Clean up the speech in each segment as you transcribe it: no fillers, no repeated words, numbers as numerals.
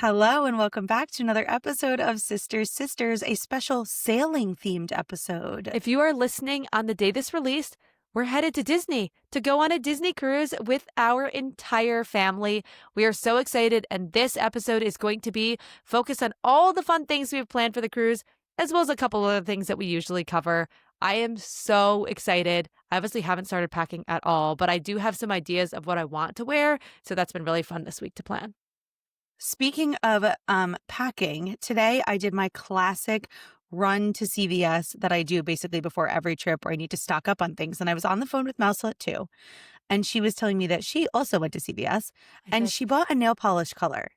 Hello and welcome back to another episode of Sisters Sisters, a special sailing themed episode. If you are listening on the day this released, we're headed to Disney to go on a Disney cruise with our entire family. We are so excited, and this episode is going to be focused on all the fun things we've planned for the cruise, as well as a couple other things that we usually cover. I am so excited. I obviously haven't started packing at all, but I do have some ideas of what I want to wear, so that's been really fun this week to plan. Speaking of packing, today I did my classic run to CVS that I do basically before every trip where I need to stock up on things. And I was on the phone with Mouselet too. And she was telling me that she also went to CVS and she bought a nail polish color.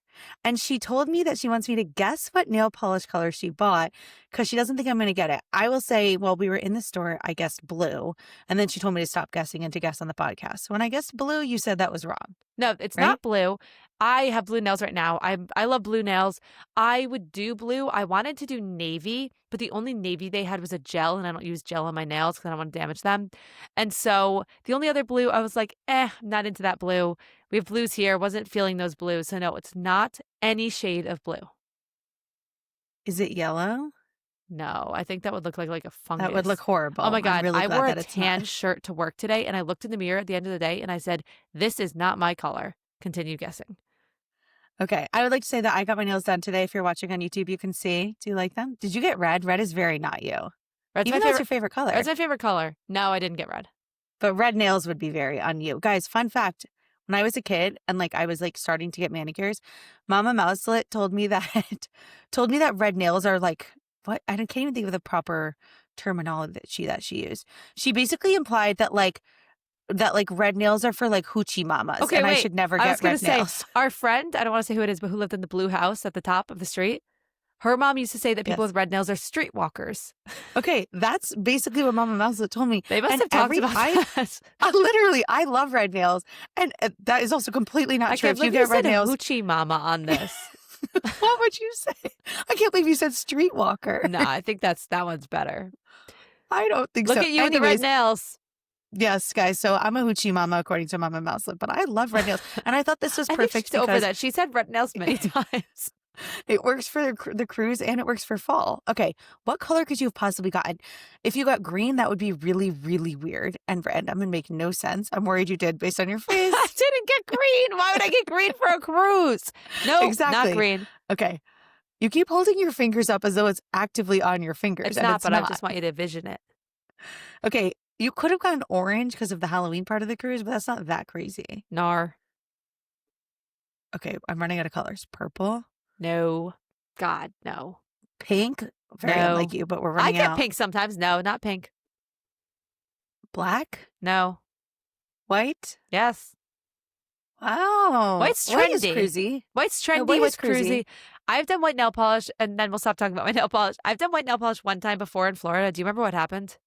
And she told me that she wants me to guess what nail polish color she bought because she doesn't think I'm going to get it. I will say, well, we were in the store, I guessed blue. And then she told me to stop guessing and to guess on the podcast. So when I guessed blue, you said that was wrong. No, it's right? not blue. I have blue nails right now. I love blue nails. I would do blue. I wanted to do navy, but the only navy they had was a gel, and I don't use gel on my nails because I don't want to damage them. And so the only other blue, I was like, I'm not into that blue. We have blues here. Wasn't feeling those blues. So no, it's not any shade of blue. Is it yellow? No, I think that would look like a fungus. That would look horrible. Oh my God. Really I wore a not. tan shirt to work today, and I looked in the mirror at the end of the day and I said, this is not my color. Continue guessing. Okay. I would like to say that I got my nails done today. If you're watching on YouTube, you can see. Do you like them? Did you get red? Red is very not you. Red's Even though it's your favorite color. Red's my favorite color. No, I didn't get red. But red nails would be very on you. Guys, fun fact. When I was a kid and I was starting to get manicures, Mama Mouselet told me that red nails are what? I can't even think of the proper terminology that she used. She basically implied that red nails are for hoochie mamas. Okay, and wait. I should never I get was gonna red say, nails. Our friend, I don't want to say who it is, but who lived in the blue house at the top of the street. Her mom used to say that people with red nails are streetwalkers. Okay, that's basically what Mama Mouselet told me. They must have talked about that. I love red nails, and that is also completely not true. If you get red nails, hoochie mama on this. What would you say? I can't believe you said streetwalker. No, I think that one's better. I don't think so. Look at you with the red nails. Yes, guys. So I'm a hoochie mama, according to Mama Mouselet, but I love red nails, and I thought this was perfect. I think she's over that. She said red nails many times. It works for the cruise and it works for fall. Okay, what color could you have possibly gotten? If you got green, that would be really, really weird and random and make no sense. I'm worried you did based on your face. I didn't get green. Why would I get green for a cruise? No, exactly. Not green. Okay. You keep holding your fingers up as though it's actively on your fingers. It's not, but I just want you to envision it. Okay, you could have gotten orange because of the Halloween part of the cruise, but that's not that crazy. Nar. Okay, I'm running out of colors. Purple. No. God, no. Pink? Very unlike you, but we're running out. I get pink sometimes. No, not pink. Black? No. White? Yes. Wow. White's trendy. White is cruisy. White's trendy. White White's is cruisy. cruisy. I've done white nail polish, and then we'll stop talking about my nail polish. I've done white nail polish one time before in Florida. Do you remember what happened?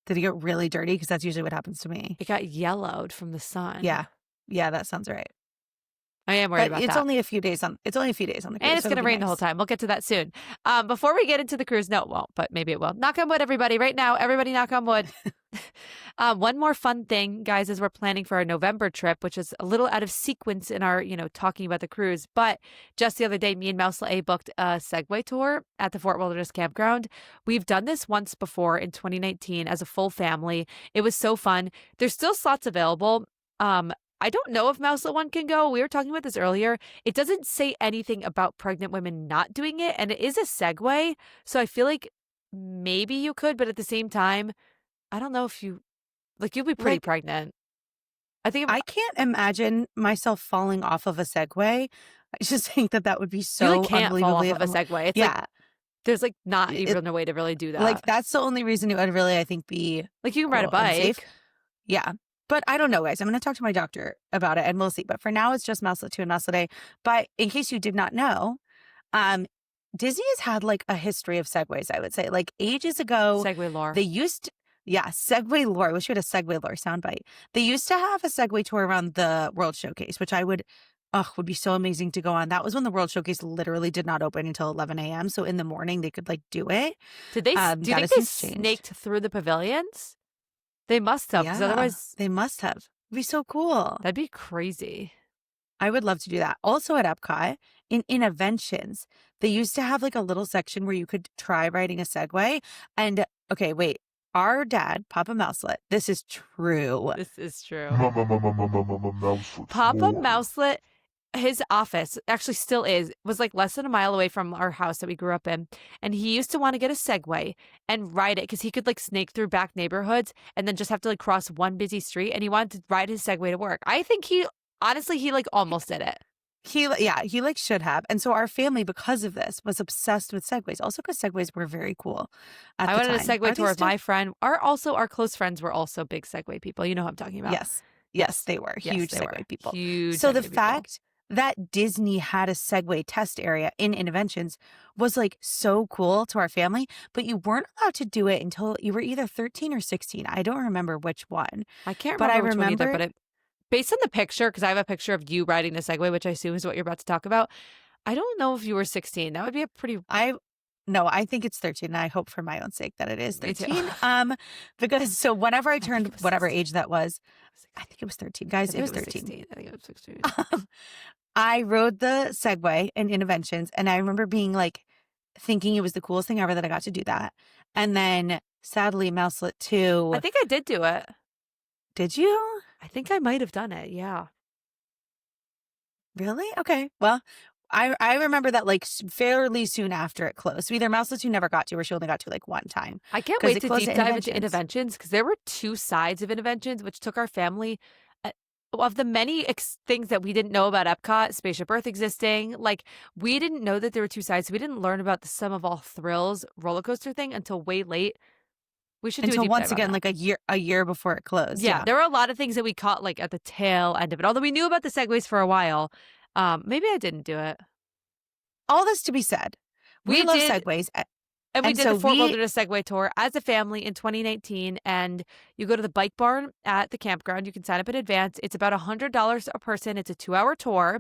Did it get really dirty? Because that's usually what happens to me. It got yellowed from the sun. Yeah. Yeah, that sounds right. I am worried about that. It's only a few days on the cruise. And it's going to rain the whole time. We'll get to that soon. Before we get into the cruise, no, it won't, but maybe it will. Knock on wood, everybody. Right now, everybody knock on wood. One more fun thing, guys, is we're planning for our November trip, which is a little out of sequence in our, talking about the cruise. But just the other day, me and Mouselets booked a Segway tour at the Fort Wilderness Campground. We've done this once before in 2019 as a full family. It was so fun. There's still slots available. I don't know if Mouselet one can go. We were talking about this earlier. It doesn't say anything about pregnant women not doing it, and it is a Segway. So I feel like maybe you could, but at the same time, I don't know if you'll be pretty pregnant. I can't imagine myself falling off of a Segway. I just think that would be so you can't fall off of a Segway. It's there's not even a way to really do that. That's the only reason it would really, I think, be you can ride a bike. Yeah. But I don't know, guys. I'm going to talk to my doctor about it and we'll see. But for now, it's just Mouselet 2 and Mouselet A. But in case you did not know, Disney has had a history of Segways, I would say. Ages ago. Segway lore. They used, Segway lore. I wish we had a Segway lore soundbite. They used to have a Segway tour around the World Showcase, which would be so amazing to go on. That was when the World Showcase literally did not open until 11 a.m. So in the morning, they could do it. Did they, do you think they snaked through the pavilions? They must have, because otherwise... They must have. It'd be so cool. That'd be crazy. I would love to do that. Also at Epcot, in Innoventions, they used to have like a little section where you could try riding a Segway. And okay, wait, our dad, Papa Mouselet, this is true. This is true. Mouselets Papa more. Mouselet, his office actually still was like less than a mile away from our house that we grew up in. And he used to want to get a Segway and ride it because he could like snake through back neighborhoods and then just have to like cross one busy street. And he wanted to ride his Segway to work. I think he like almost did it. He like should have. And so our family, because of this, was obsessed with Segways. Also because Segways were very cool at I the went on a time. Segway Are they tour with still? my friend. Our close friends were also big Segway people. You know who I'm talking about. Yes. Yes, Yes. they were Yes, huge they were. Segway people. Huge So the Segway people. fact that Disney had a Segway test area in Innoventions was like so cool to our family, but you weren't allowed to do it until you were either 13 or 16. I don't remember which one, I can't but I remember which one either, remember but based on the picture, because I have a picture of you riding the Segway, which I assume is what you're about to talk about. I don't know if you were 16. That would be a pretty. I no, I think it's 13. And I hope for my own sake that it is Me too. 13. Because so whenever I think turned it was whatever 16. age that was, I think it was 13, I guys. It think was it was 13. 16. I think it was 16. I rode the Segway in Innoventions, and I remember being like thinking it was the coolest thing ever that I got to do that. And then sadly, Mouselet 2, I think I did do it. did you? I think I might have done it. Yeah. Really? Okay. Well, I remember that like fairly soon after it closed. So either Mouselet 2 never got to, or she only got to like one time I can't because wait it to closed deep at dive into Innoventions. interventions because there were two sides of interventions, which took our family. Of the many things that we didn't know about Epcot, Spaceship Earth existing, like we didn't know that there were two sides. So we didn't learn about the Sum of All Thrills roller coaster thing until way late. We should do a Until deep once dive on again, that. like a year before it closed. Yeah, Yeah. there were a lot of things that we caught like at the tail end of it. Although we knew about the segways for a while, maybe I didn't do it. All this to be said, we We love did Segways. And we And did so the Fort we, Wilderness Segway Tour as a family in 2019. And you go to the bike barn at the campground. You can sign up in advance. It's about $100 a person. It's a 2-hour tour.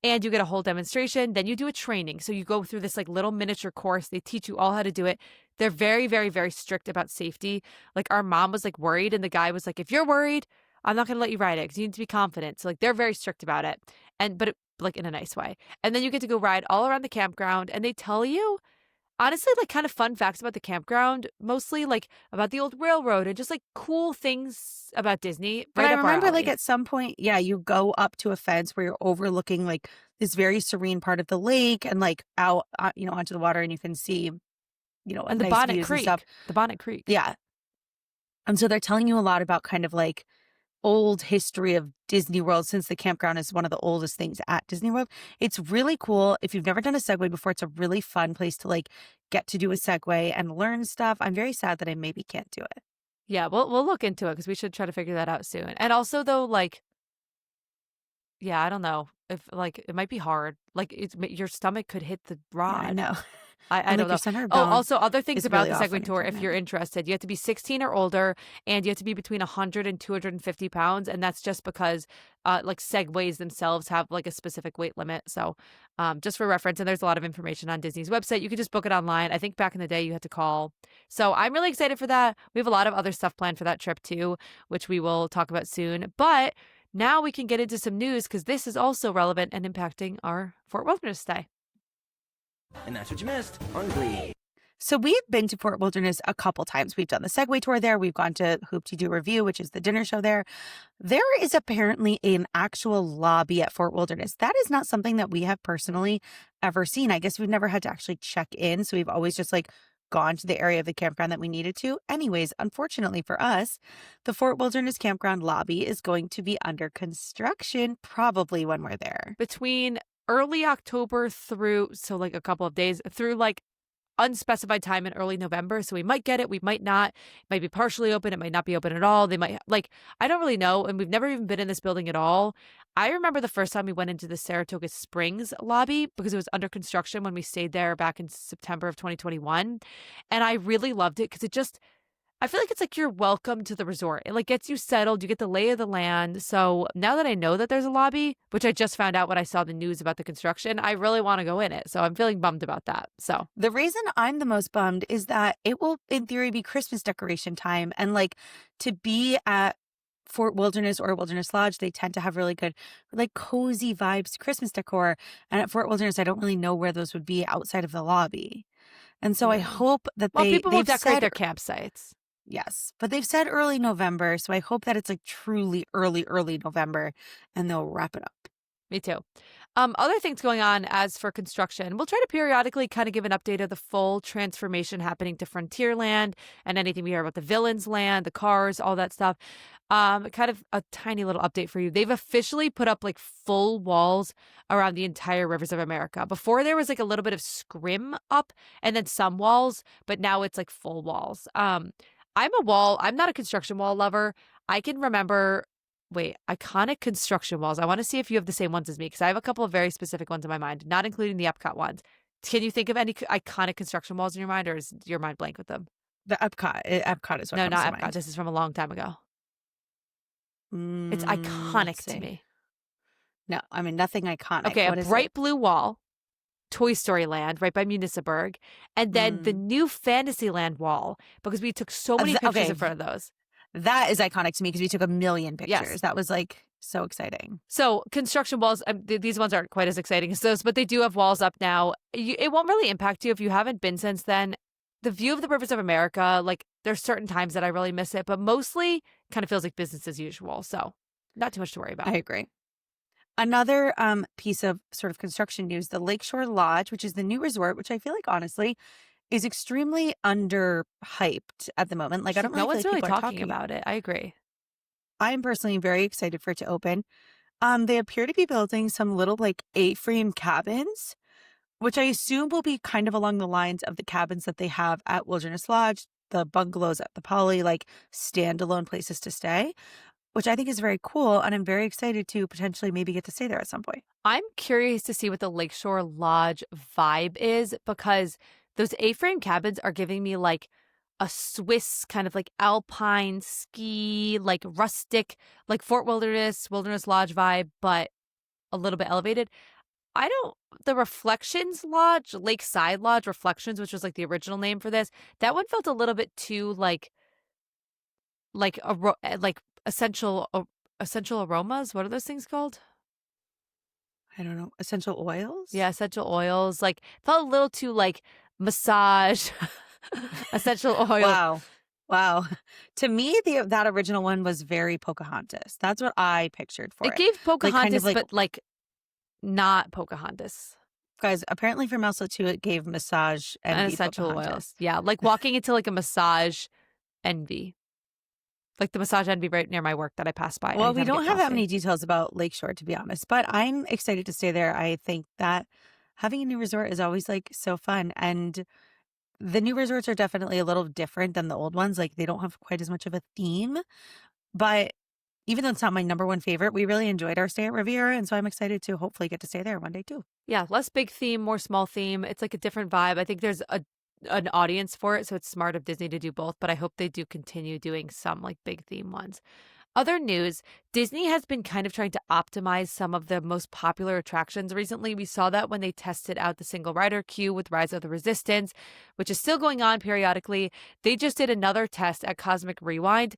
And you get a whole demonstration. Then you do a training. So you go through this like little miniature course. They teach you all how to do it. They're very, very, very strict about safety. Like our mom was like worried. And the guy was like, if you're worried, I'm not going to let you ride it because you need to be confident. So like they're very strict about it. But like in a nice way. And then you get to go ride all around the campground. And they tell you, honestly, like kind of fun facts about the campground, mostly like about the old railroad and just like cool things about Disney. but Right I up our remember like alley. at some point, yeah, you go up to a fence where you're overlooking like this very serene part of the lake and like out, onto the water, and you can see, And the nice Bonnet views and stuff. Creek. The Bonnet Creek. Yeah. And so they're telling you a lot about kind of like old history of Disney World, since the campground is one of the oldest things at Disney World. It's really cool. If you've never done a Segway before, it's a really fun place to like get to do a Segway and learn stuff. I'm very sad that I maybe can't do it. Yeah, we'll look into it because we should try to figure that out soon. And also though, like, yeah, I don't know if like it might be hard. Like your stomach could hit the Yeah, I rod. know. I And don't like your know. center of Oh, balance also other things is about really the off Segway when you're tour, if you're pregnant. interested, you have to be 16 or older and you have to be between 100 and 250 pounds. And that's just because like Segways themselves have like a specific weight limit. So just for reference, and there's a lot of information on Disney's website. You can just book it online. I think back in the day you had to call. So I'm really excited for that. We have a lot of other stuff planned for that trip too, which we will talk about soon. But now we can get into some news because this is also relevant and impacting our Fort Wilderness stay. And that's what you missed on Glee. So we've been to Fort Wilderness a couple times. We've done the Segway tour there. We've gone to Hoop-Dee-Doo Review, which is the dinner show there. There is apparently an actual lobby at Fort Wilderness. That is not something that we have personally ever seen. I guess we've never had to actually check in. So we've always just like gone to the area of the campground that we needed to. Anyways, unfortunately for us, the Fort Wilderness campground lobby is going to be under construction probably when we're there. Between early October through, so like a couple of days, through like unspecified time in early November. So we might get it, we might not. It might be partially open, it might not be open at all. They might, like, I don't really know. And we've never even been in this building at all. I remember the first time we went into the Saratoga Springs lobby because it was under construction when we stayed there back in September of 2021. And I really loved it because it just, I feel like it's like you're welcome to the resort. It like gets you settled. You get the lay of the land. So now that I know that there's a lobby, which I just found out when I saw the news about the construction, I really want to go in it. So I'm feeling bummed about that. So The reason I'm the most bummed is that it will, in theory, be Christmas decoration time. And like to be at Fort Wilderness or Wilderness Lodge, they tend to have really good, like cozy vibes, Christmas decor. And at Fort Wilderness, I don't really know where those would be outside of the lobby. And so I Yeah. hope that Well, people will they've decorate said their campsites. yes, but they've said early November. So I hope that it's like truly early November and they'll wrap it up. Me too. Other things going on as for construction, we'll try to periodically kind of give an update of the full transformation happening to Frontierland and anything we hear about the Villains Land, the cars, all that stuff. Kind of a tiny little update for you. They've officially put up like full walls around the entire rivers of America. Before there was like a little bit of scrim up and then some walls, but now it's like full walls. I'm not a construction wall lover. I can remember iconic construction walls. I want to see if you have the same ones as me because I have a couple of very specific ones in my mind, not including the Epcot ones. Can you think of any iconic construction walls in your mind, or is your mind blank with them? The Epcot is what No, comes not to Epcot. mind. This is from a long time ago. It's iconic Let's to see. me. No, I mean nothing iconic. Okay, What a is bright it? blue wall, Toy Story Land, right by Municiburg, and then the new Fantasyland wall because we took so many pictures okay. in front of those. That is iconic to me because we took a million pictures. Yes. That was like so exciting. So construction walls, these ones aren't quite as exciting as those, but they do have walls up now. It won't really impact you if you haven't been since then. The view of the rivers of America, like there's certain times that I really miss it, but mostly kind of feels like business as usual. So not too much to worry about. I agree. Another piece of sort of construction news, the Lakeshore Lodge, which is the new resort, which I feel like honestly is extremely underhyped at the moment. Like I don't really No feel one's like really people are talking about it. I agree. I'm personally very excited for it to open. They appear to be building some little like A-frame cabins, which I assume will be kind of along the lines of the cabins that they have at Wilderness Lodge, the bungalows at the Poly, like standalone places to stay, which I think is very cool. And I'm very excited to potentially maybe get to stay there at some point. I'm curious to see what the Lakeshore Lodge vibe is because those A-frame cabins are giving me like a Swiss kind of like alpine ski, like rustic, like Fort Wilderness Lodge vibe, but a little bit elevated. The Reflections Lodge, Lakeside Lodge Reflections, which was like the original name for this, that one felt a little bit too like essential aromas. What are those things called? I don't know, essential oils? Yeah, essential oils. Like felt a little too like massage essential oil. Wow. To me, that original one was very Pocahontas. That's what I pictured for it. It gave Pocahontas, like, but like not Pocahontas. guys, apparently for Mouselets 2, it gave massage And and essential Pocahontas. oils. Yeah, like walking into like a massage envy. Like the massage envy right near my work that I pass by. Well, we anytime I don't get have that coffee. many details about Lakeshore, to be honest, but I'm excited to stay there. I think that having a new resort is always like so fun. And the new resorts are definitely a little different than the old ones. Like they don't have quite as much of a theme, but even though it's not my number one favorite, we really enjoyed our stay at Riviera. And so I'm excited to hopefully get to stay there one day too. Yeah, less big theme, more small theme. It's like a different vibe. I think there's an audience for it, so it's smart of Disney to do both, but I hope they do continue doing some like big theme ones. Other news, Disney has been kind of trying to optimize some of the most popular attractions recently. We saw that when they tested out the single rider queue with Rise of the Resistance, which is still going on periodically. They just did another test at Cosmic Rewind.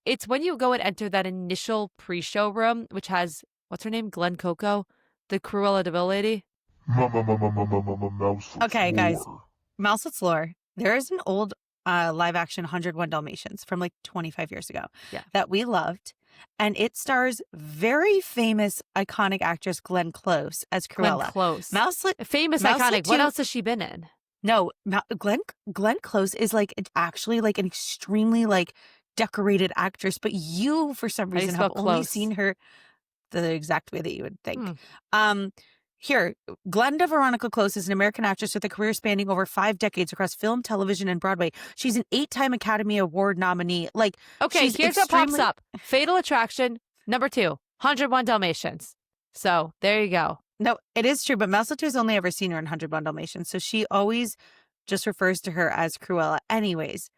It's when you go and enter that initial pre-show room, which has, what's her name? Glenn Coco, the Cruella de Vil lady. Mouselets Okay, guys. lore. Mouselets lore. There is an old live action 101 Dalmatians from like 25 years ago that we loved. And it stars very famous, iconic actress Glenn Close as Cruella. Glenn Close. Famous, Mouselet iconic. What 2 else has she been in? No, Glenn Close is like actually like an extremely like decorated actress, but you for some How do you reason spell have only close? seen her the exact way that you would think. Here, Glenda Veronica Close is an American actress with a career spanning over 5 decades across film, television, and Broadway. She's an 8-time Academy Award nominee. Like, Okay, here's what pops up. Fatal Attraction, number 2, 101 Dalmatians. So there you go. No, it is true, but Mouselets has only ever seen her in 101 Dalmatians, so she always just refers to her as Cruella. Anyways,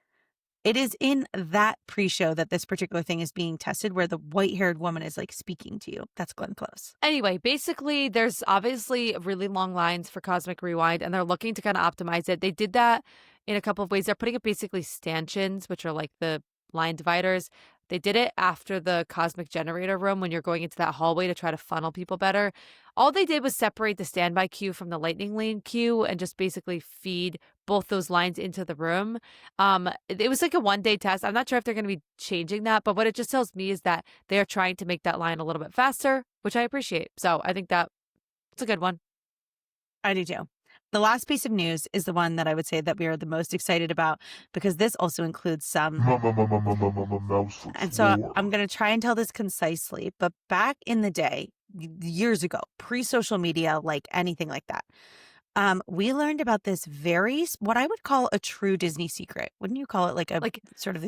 it is in that pre-show that this particular thing is being tested where the white-haired woman is like speaking to you. That's Glenn Close. Anyway, basically, there's obviously really long lines for Cosmic Rewind, and they're looking to kind of optimize it. They did that in a couple of ways. They're putting up basically stanchions, which are like the line dividers, They did it after the cosmic generator room when you're going into that hallway to try to funnel people better. All they did was separate the standby queue from the lightning lane queue and just basically feed both those lines into the room. It was like a 1-day test. I'm not sure if they're going to be changing that, but what it just tells me is that they are trying to make that line a little bit faster, which I appreciate. So I think that it's a good one. I do too. The last piece of news is the one that I would say that we are the most excited about because this also includes some. Mouselets. And so I'm going to try and tell this concisely. But back in the day, years ago, pre-social media, like anything like that, we learned about this what I would call a true Disney secret. Wouldn't you call it like a Like sort of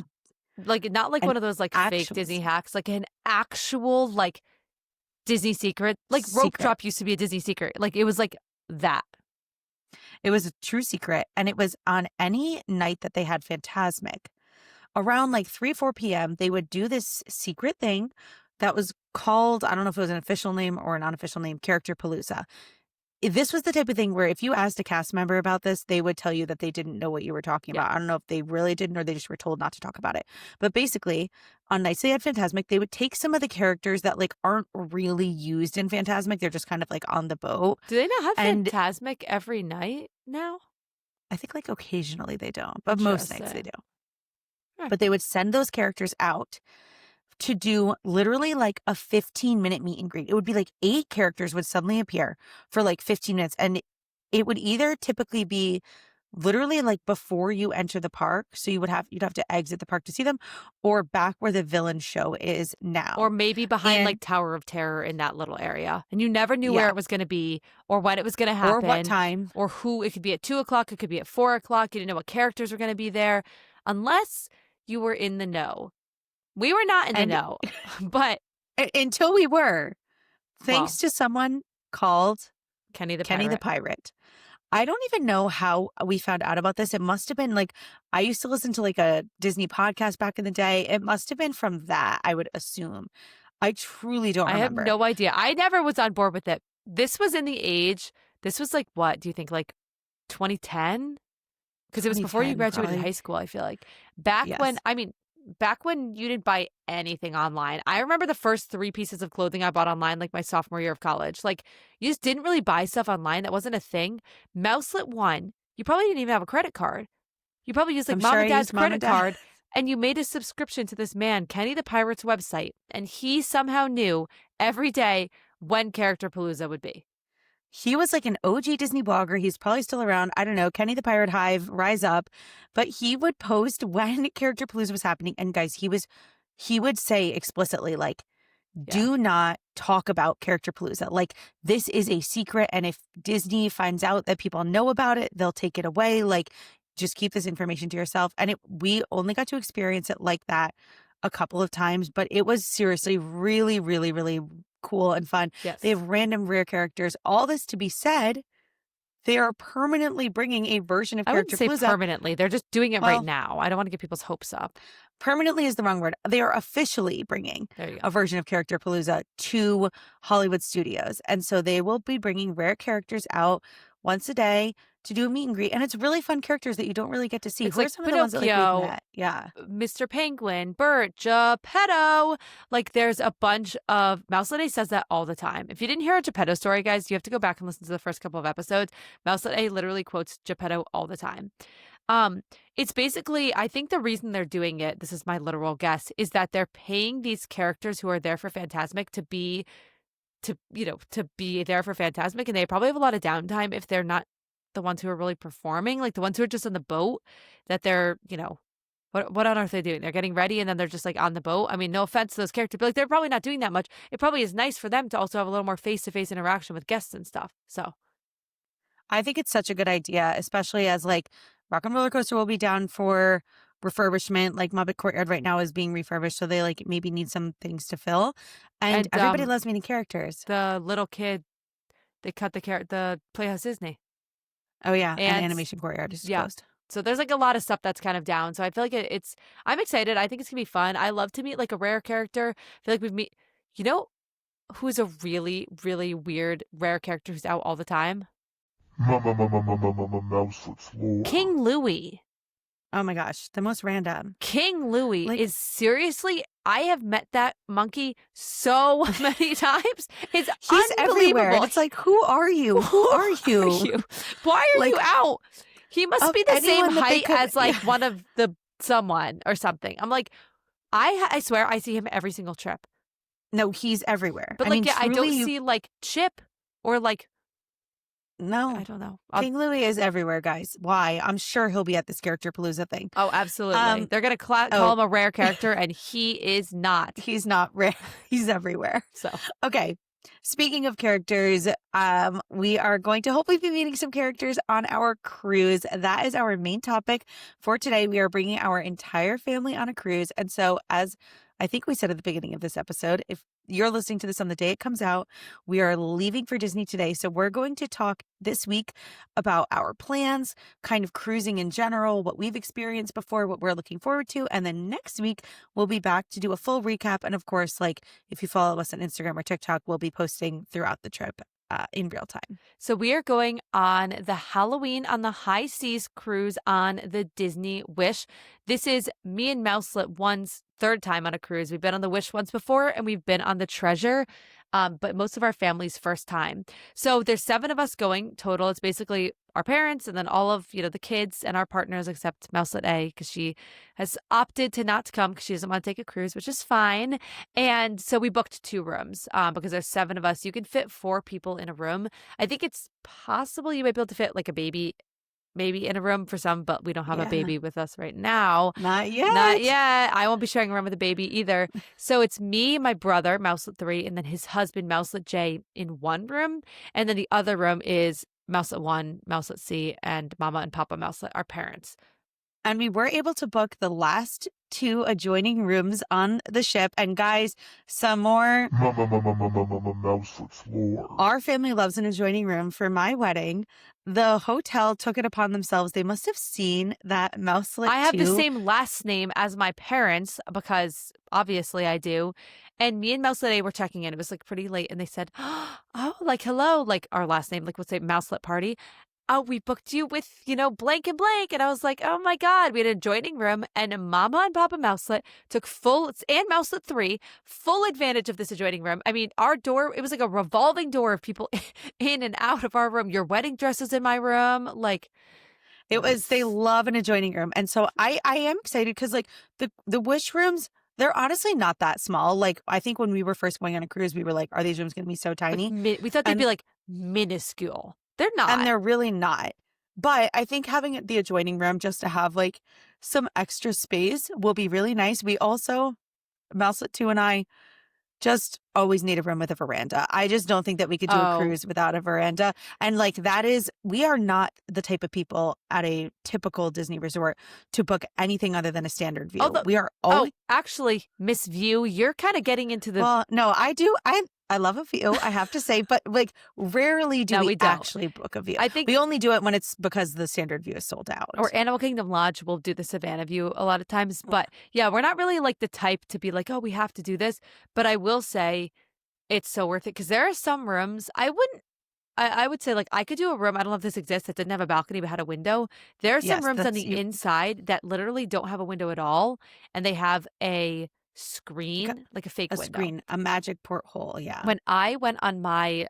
not like an one of those like fake actual Disney hacks, like an actual like Disney secret. Like rope secret? drop used to be a Disney secret. Like it was like that. It was a true secret. And it was on any night that they had Phantasmic. Around like 3, 4 p.m., they would do this secret thing that was called, I don't know if it was an official name or an unofficial name, Character Palooza. This was the type of thing where if you asked a cast member about this, they would tell you that they didn't know what you were talking Yeah. about. I don't know if they really didn't or they just were told not to talk about it. But basically, on nights they had Phantasmic, they would take some of the characters that like aren't really used in Phantasmic. They're just kind of like on the boat. Do they not have And Phantasmic every night now? I think like occasionally they don't, but most nights they Interesting. do. Huh. But they would send those characters out to do literally like a 15-minute meet and greet. It would be like 8 characters would suddenly appear for like 15 minutes. And it would either typically be literally like before you enter the park. So you'd have to exit the park to see them, or back where the villain show is now. Or maybe behind And like Tower of Terror in that little area. And you never knew yeah, where it was going to be or when it was going to happen. or what time. Or who. It could be at 2 o'clock. It could be at 4 o'clock. You didn't know what characters were going to be there unless you were in the know. We were not in the And know, but until we were, well, thanks to someone called Kenny the Kenny the Pirate. Pirate. I don't even know how we found out about this. It must have been like, I used to listen to like a Disney podcast back in the day. It must have been from that, I would assume. I truly don't I have remember. no idea. I never was on board with it. This was in the age. This was like what? Do you think like 2010? Because it was before you 2010, graduated probably. high school, I feel like. Back Yes. when you didn't buy anything online. I remember the first 3 pieces of clothing I bought online, like my sophomore year of college. Like, you just didn't really buy stuff online. That wasn't a thing. Mouselet 1, you probably didn't even have a credit card. You probably used like I'm mom sure and I dad's used mom and credit dad. card, and you made a subscription to this man, Kenny the Pirate's website, and he somehow knew every day when Character Palooza would be. He was like an OG Disney blogger. He's probably still around. I don't know. Kenny the Pirate Hive, rise up. But he would post when Character Palooza was happening. And guys, he would say explicitly, like, do not talk about Character Palooza. Like, this is a secret. And if Disney finds out that people know about it, they'll take it away. Like, just keep this information to yourself. And we only got to experience it like that a couple of times, but it was seriously really, really, really cool and fun. Yes. They have random rare characters. All this to be said, they are permanently bringing a version of I wouldn't Character say Palooza. permanently. They're just doing it Well, right now. I don't want to get people's hopes up. Permanently is the wrong word. They are officially bringing There you go. a version of Character Palooza to Hollywood studios. And so they will be bringing rare characters out once a day to do a meet and greet. And it's really fun characters that you don't really get to see. It's Who are like some of the ones that like Pinocchio, we've met? Yeah. Mr. Penguin, Bert, Geppetto. Like, there's a bunch of Mouselet A says that all the time. If you didn't hear a Geppetto story, guys, you have to go back and listen to the first couple of episodes. Mouselet A literally quotes Geppetto all the time. It's basically, I think the reason they're doing it, this is my literal guess, is that they're paying these characters who are there for Phantasmic to be there for Phantasmic, and they probably have a lot of downtime if they're not the ones who are really performing, like the ones who are just on the boat, that they're, what on earth are they doing? They're getting ready and then they're just like on the boat. I mean, no offense to those characters, but like they're probably not doing that much. It probably is nice for them to also have a little more face-to-face interaction with guests and stuff. So I think it's such a good idea, especially as like Rock and Roller Coaster will be down for refurbishment. Like Muppet Courtyard right now is being refurbished, so they like maybe need some things to fill. And everybody loves meeting characters. The little kid, they cut the Playhouse Disney. Oh yeah, And and Animation Courtyard is closed. So there's like a lot of stuff that's kind of down. So I feel like I'm excited. I think it's gonna be fun. I love to meet like a rare character. I feel like who's a really, really weird rare character who's out all the time? Mouselets. King Louie. Oh my gosh, the most random. King Louie Like- is seriously, I have met that monkey so many times. It's He's everywhere. unbelievable. And it's like, who are you? Who are you? Why are Like, you out? He must of be the same anyone that they height could as like yeah. one of the someone or something. I'm like, I swear I see him every single trip. No, he's everywhere. But I like, mean, yeah, I don't truly, you see like Chip or like, I no. don't know. King Louis is everywhere, guys. Why? I'm sure he'll be at this character palooza thing. Oh, absolutely. Um, They're going to call oh, him a rare character, and he is not. he's not rare. He's everywhere. So, Okay. Speaking of characters, we are going to hopefully be meeting some characters on our cruise. That is our main topic for today. We are bringing our entire family on a cruise. And so, as I think we said at the beginning of this episode, if you're listening to this on the day it comes out, we are leaving for Disney today. So we're going to talk this week about our plans, kind of cruising in general, what we've experienced before, what we're looking forward to. And then next week, we'll be back to do a full recap. And of course, like if you follow us on Instagram or TikTok, we'll be posting throughout the trip in real time. so we are going on the Halloween on the High Seas cruise on the Disney Wish. This is me and Mouselet one's third time on a cruise. We've been on the Wish once before, and we've been on the Treasure, but most of our family's first time. So there's 7 of us going total. It's basically our parents and then all of the kids and our partners except Mouselet A because she has opted to not come because she doesn't want to take a cruise, which is fine. And so we booked 2 rooms because there's 7 of us. You can fit 4 people in a room. I think it's possible you might be able to fit like a baby maybe in a room for some, but we don't have a Yeah. baby with us right now. Not yet. Not yet. I won't be sharing a room with a baby either. So it's me, my brother, Mouselet 3, and then his husband, Mouselet J, in one room. And then the other room is Mouselet 1, Mouselet C, and Mama and Papa Mouselet, our parents. And we were able to book the last 2 adjoining rooms on the ship. And guys, some more. Mouselets lore. Our family loves an adjoining room. For my wedding, the hotel took it upon themselves. They must have seen that Mouselet I have the 2 same last name as my parents because obviously I do. And me and Mouselet A were checking in. It was like pretty late. And they said, oh, like, hello, like our last name, like we'll say Mouselet Party. Oh, we booked you with, blank and blank. And I was like, oh my God, we had an adjoining room and Mama and Papa Mouselet took and Mouselet 3, full advantage of this adjoining room. I mean, our door, it was like a revolving door of people in and out of our room. Your wedding dress is in my room. Like, they love an adjoining room. And so I am excited because like the Wish rooms, they're honestly not that small. Like I think when we were first going on a cruise, we were like, are these rooms going to be so tiny? we thought they'd be like minuscule. They're not. And they're really not. But I think having the adjoining room just to have like some extra space will be really nice. We also, Mouselet 2 and I, just always need a room with a veranda. I just don't think that we could do a cruise without a veranda. And like we are not the type of people at a typical Disney resort to book anything other than a standard view. We are always. Oh, actually, Miss View, you're kind of getting into the. Well, no, I do. I love a view, I have to say, but like rarely do we don't. actually book a view. I think we only do it when it's because the standard view is sold out. Or Animal Kingdom Lodge will do the Savannah View a lot of times. But yeah, we're not really like the type to be like, oh, we have to do this. But I will say it's so worth it because there are some rooms I would say like I could do a room. I don't know if this exists that didn't have a balcony but had a window. There are some rooms on the inside that literally don't have a window at all. And they have a screen, like a fake window. Screen, a magic porthole, yeah. When I went on my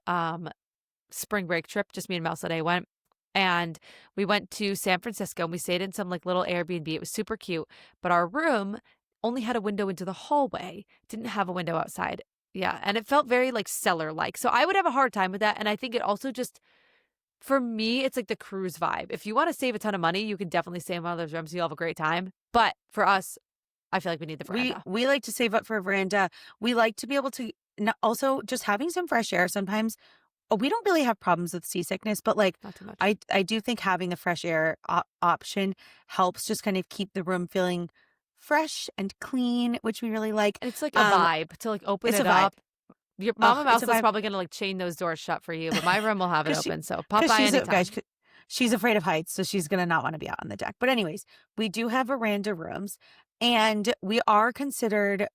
spring break trip, just me and Mouselet A went, and we went to San Francisco and we stayed in some like little Airbnb. It was super cute, but our room only had a window into the hallway, didn't have a window outside. Yeah, and it felt very like cellar-like. So I would have a hard time with that, and I think it also just, for me, it's like the cruise vibe. If you want to save a ton of money, you can definitely stay in one of those rooms. You'll have a great time. But for us, I feel like we need the veranda. We like to save up for a veranda. We like to be able to also just having some fresh air. Sometimes we don't really have problems with seasickness, but like Not too much. I do think having the fresh air option helps just kind of keep the room feeling fresh and clean, which we really like. And it's like a vibe to like open it up. Your Mama Mouse is probably going to like chain those doors shut for you, but my room will have it open. So pop by anytime. She's afraid of heights, so she's going to not want to be out on the deck. But anyways, we do have veranda rooms. And we are considered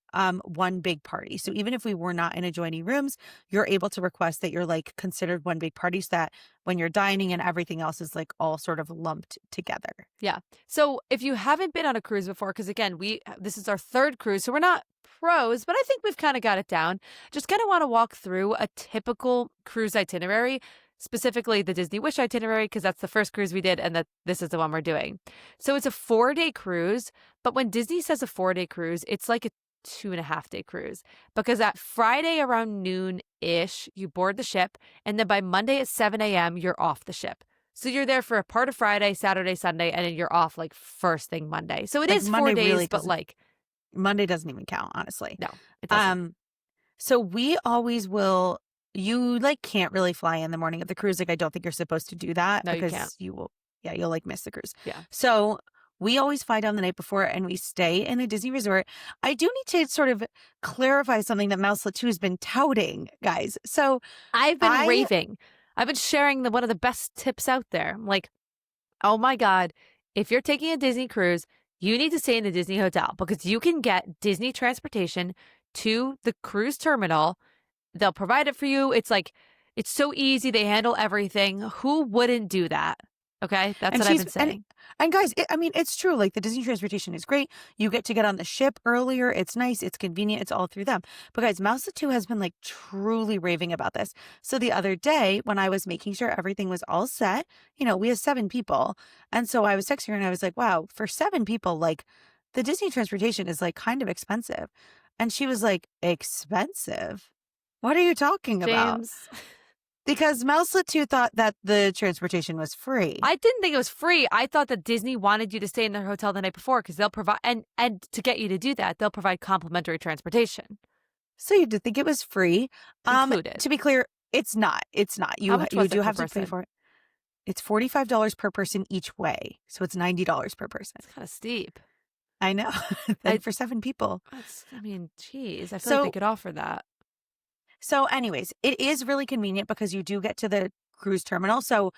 one big party. So even if we were not in adjoining rooms, you're able to request that you're like considered one big party so that when you're dining and everything else is like all sort of lumped together. Yeah. So if you haven't been on a cruise before, because again, this is our third cruise, so we're not pros, but I think we've kind of got it down. Just kind of want to walk through a typical cruise itinerary, specifically the Disney Wish itinerary, because that's the first cruise we did, and that this is the one we're doing. So it's a 4-day cruise, but when Disney says a 4-day cruise, it's like a 2.5-day cruise, because at Friday around noon-ish, you board the ship, and then by Monday at 7 a.m., you're off the ship. So you're there for a part of Friday, Saturday, Sunday, and then you're off like first thing Monday. So it Like is 4 Monday days, really but like Monday doesn't even count, honestly. no, it doesn't. So we always will. You like can't really fly in the morning of the cruise. Like I don't think you're supposed to do that No, you because can't. you will. Yeah, you'll like miss the cruise. Yeah. So we always fly down the night before and we stay in a Disney resort. I do need to sort of clarify something that Mouselet 2 has been touting, guys. So I've been raving. I've been sharing one of the best tips out there. I'm like, oh my God, if you're taking a Disney cruise, you need to stay in the Disney hotel because you can get Disney transportation to the cruise terminal. They'll provide it for you. It's like, it's so easy. They handle everything. Who wouldn't do that? Okay. That's what I've been saying. And guys, I mean, it's true. Like the Disney transportation is great. You get to get on the ship earlier. It's nice. It's convenient. It's all through them. But guys, Mouselets 2 has been like truly raving about this. So the other day when I was making sure everything was all set, we have 7 people. And so I was texting her and I was like, wow, for 7 people, like the Disney transportation is like kind of expensive. And she was like, expensive? What are you talking about? James. Because Mouselet 2 thought that the transportation was free. I didn't think it was free. I thought that Disney wanted you to stay in their hotel the night before because they'll provide, and to get you to do that, they'll provide complimentary transportation. So you did think it was free. Included. To be clear, it's not. It's not. How much was do it have per to pay person? for it. It's $45 per person each way. So it's $90 per person. It's kind of steep. I know. And for 7 people. Geez, I feel like So they could offer that. So anyways, it is really convenient because you do get to the cruise terminal. So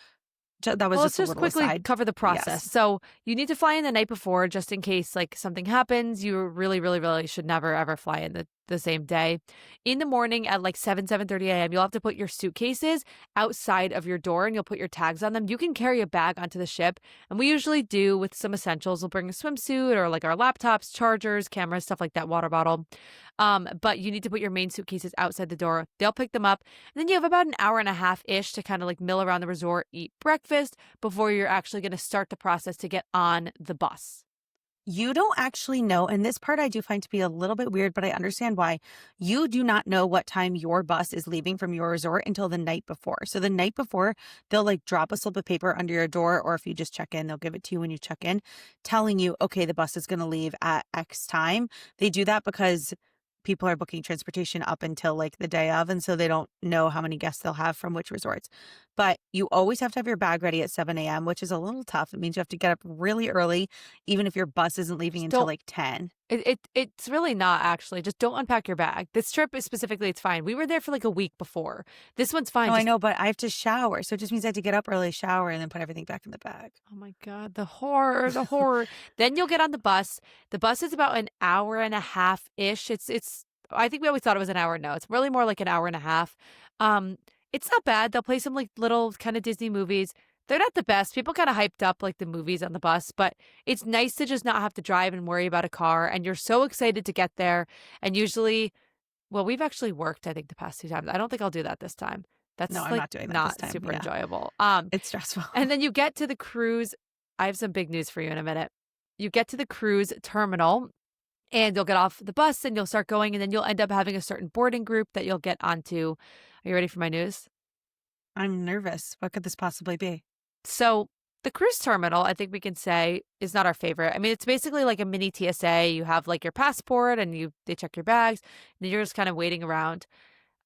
that was Let's just a just little quickly aside. cover the process. Yes. So you need to fly in the night before just in case like something happens. You really, really, really should never ever fly in the same day. In the morning at like 7:30 a.m., you'll have to put your suitcases outside of your door and you'll put your tags on them. You can carry a bag onto the ship. And we usually do with some essentials. We'll bring a swimsuit or like our laptops, chargers, cameras, stuff like that, water bottle. But you need to put your main suitcases outside the door. They'll pick them up. And then you have about an hour and a half-ish to kind of like mill around the resort, eat breakfast before you're actually going to start the process to get on the bus. You don't actually know, and this part I do find to be a little bit weird, but I understand why. You do not know what time your bus is leaving from your resort until the night before. So the night before, they'll like drop a slip of paper under your door, or if you just check in, they'll give it to you when you check in, telling you, okay, the bus is going to leave at X time. They do that because people are booking transportation up until like the day of, and so they don't know how many guests they'll have from which resorts. But you always have to have your bag ready at 7 a.m., which is a little tough. It means you have to get up really early, even if your bus isn't leaving until like 10. It's really not actually. Just don't unpack your bag. This trip is specifically, it's fine. We were there for like a week before. This one's fine. Oh, I know, but I have to shower. So it just means I have to get up early, shower, and then put everything back in the bag. Oh my God, the horror, the horror. Then you'll get on the bus. The bus is about an hour and a half-ish. I think we always thought it was an hour. No, it's really more like an hour and a half. It's not bad. They'll play some like little kind of Disney movies. They're not the best. People kind of hyped up like the movies on the bus, but it's nice to just not have to drive and worry about a car. And you're so excited to get there. And usually, well, we've actually worked, I think, the past 2 times. I don't think I'll do that this time. That's No, I'm like not doing that not this time. super Yeah. enjoyable. It's stressful. And then you get to the cruise. I have some big news for you in a minute. You get to the cruise terminal and you'll get off the bus and you'll start going and then you'll end up having a certain boarding group that you'll get onto. Are you ready for my news? I'm nervous. What could this possibly be? So the cruise terminal, I think we can say, is not our favorite. I mean, it's basically like a mini TSA. You have like your passport and they check your bags and then you're just kind of waiting around.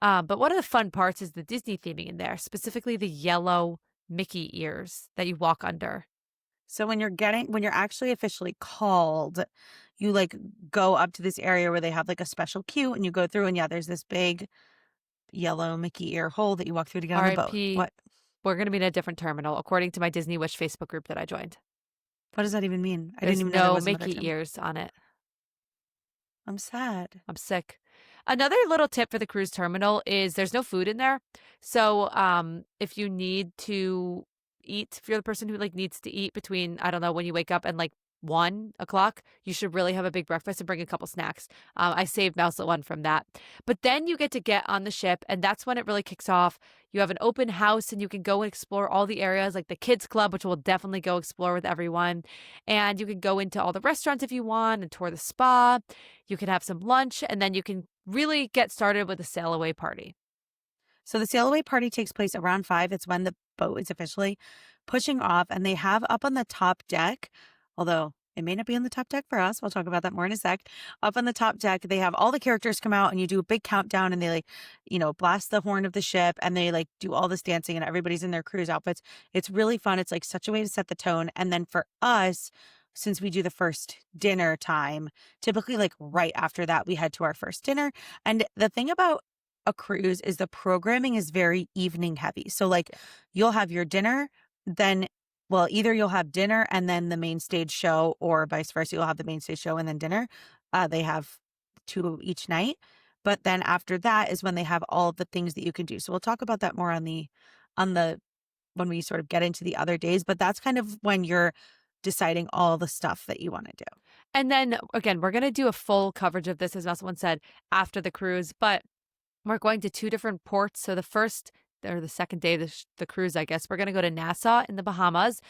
But one of the fun parts is the Disney theming in there, specifically the yellow Mickey ears that you walk under. So when you're actually officially called, you like go up to this area where they have like a special queue and you go through and yeah, there's this big yellow Mickey ear hole that you walk through to get on the boat. RIP. What We're going to be in a different terminal, according to my Disney Wish Facebook group that I joined. does that even mean? I There's didn't even know there no was another Mickey term. ears on it. I'm sad. I'm sick. Another little tip for the cruise terminal is there's no food in there. So, if you need to eat, if you're the person who like needs to eat between, I don't know, when you wake up and like 1 o'clock, you should really have a big breakfast and bring a couple snacks. I saved Mouselet One from that. But then you get to get on the ship, and that's when it really kicks off. You have an open house, and you can go and explore all the areas like the kids club, which we'll definitely go explore with everyone. And you can go into all the restaurants if you want and tour the spa. You can have some lunch, and then you can really get started with a sail away party. So the sail away party takes place around 5. It's when the boat is officially pushing off, and they have up on the top deck, although it may not be on the top deck for us. We'll talk about that more in a sec. Up on the top deck, they have all the characters come out, and you do a big countdown, and they like, blast the horn of the ship, and they like do all this dancing, and everybody's in their cruise outfits. It's really fun. It's like such a way to set the tone. And then for us, since we do the first dinner time, typically like right after that, we head to our first dinner. And the thing about a cruise is the programming is very evening heavy. So like you'll have your dinner, then either you'll have dinner and then the main stage show, or vice versa. You'll have the main stage show and then dinner. They have 2 each night. But then after that is when they have all the things that you can do. So we'll talk about that more on the when we sort of get into the other days. But that's kind of when you're deciding all the stuff that you want to do. And then again, we're going to do a full coverage of this, as someone said, after the cruise, but we're going to 2 different ports. So the first or the second day of the cruise, I guess, we're going to go to Nassau in the Bahamas.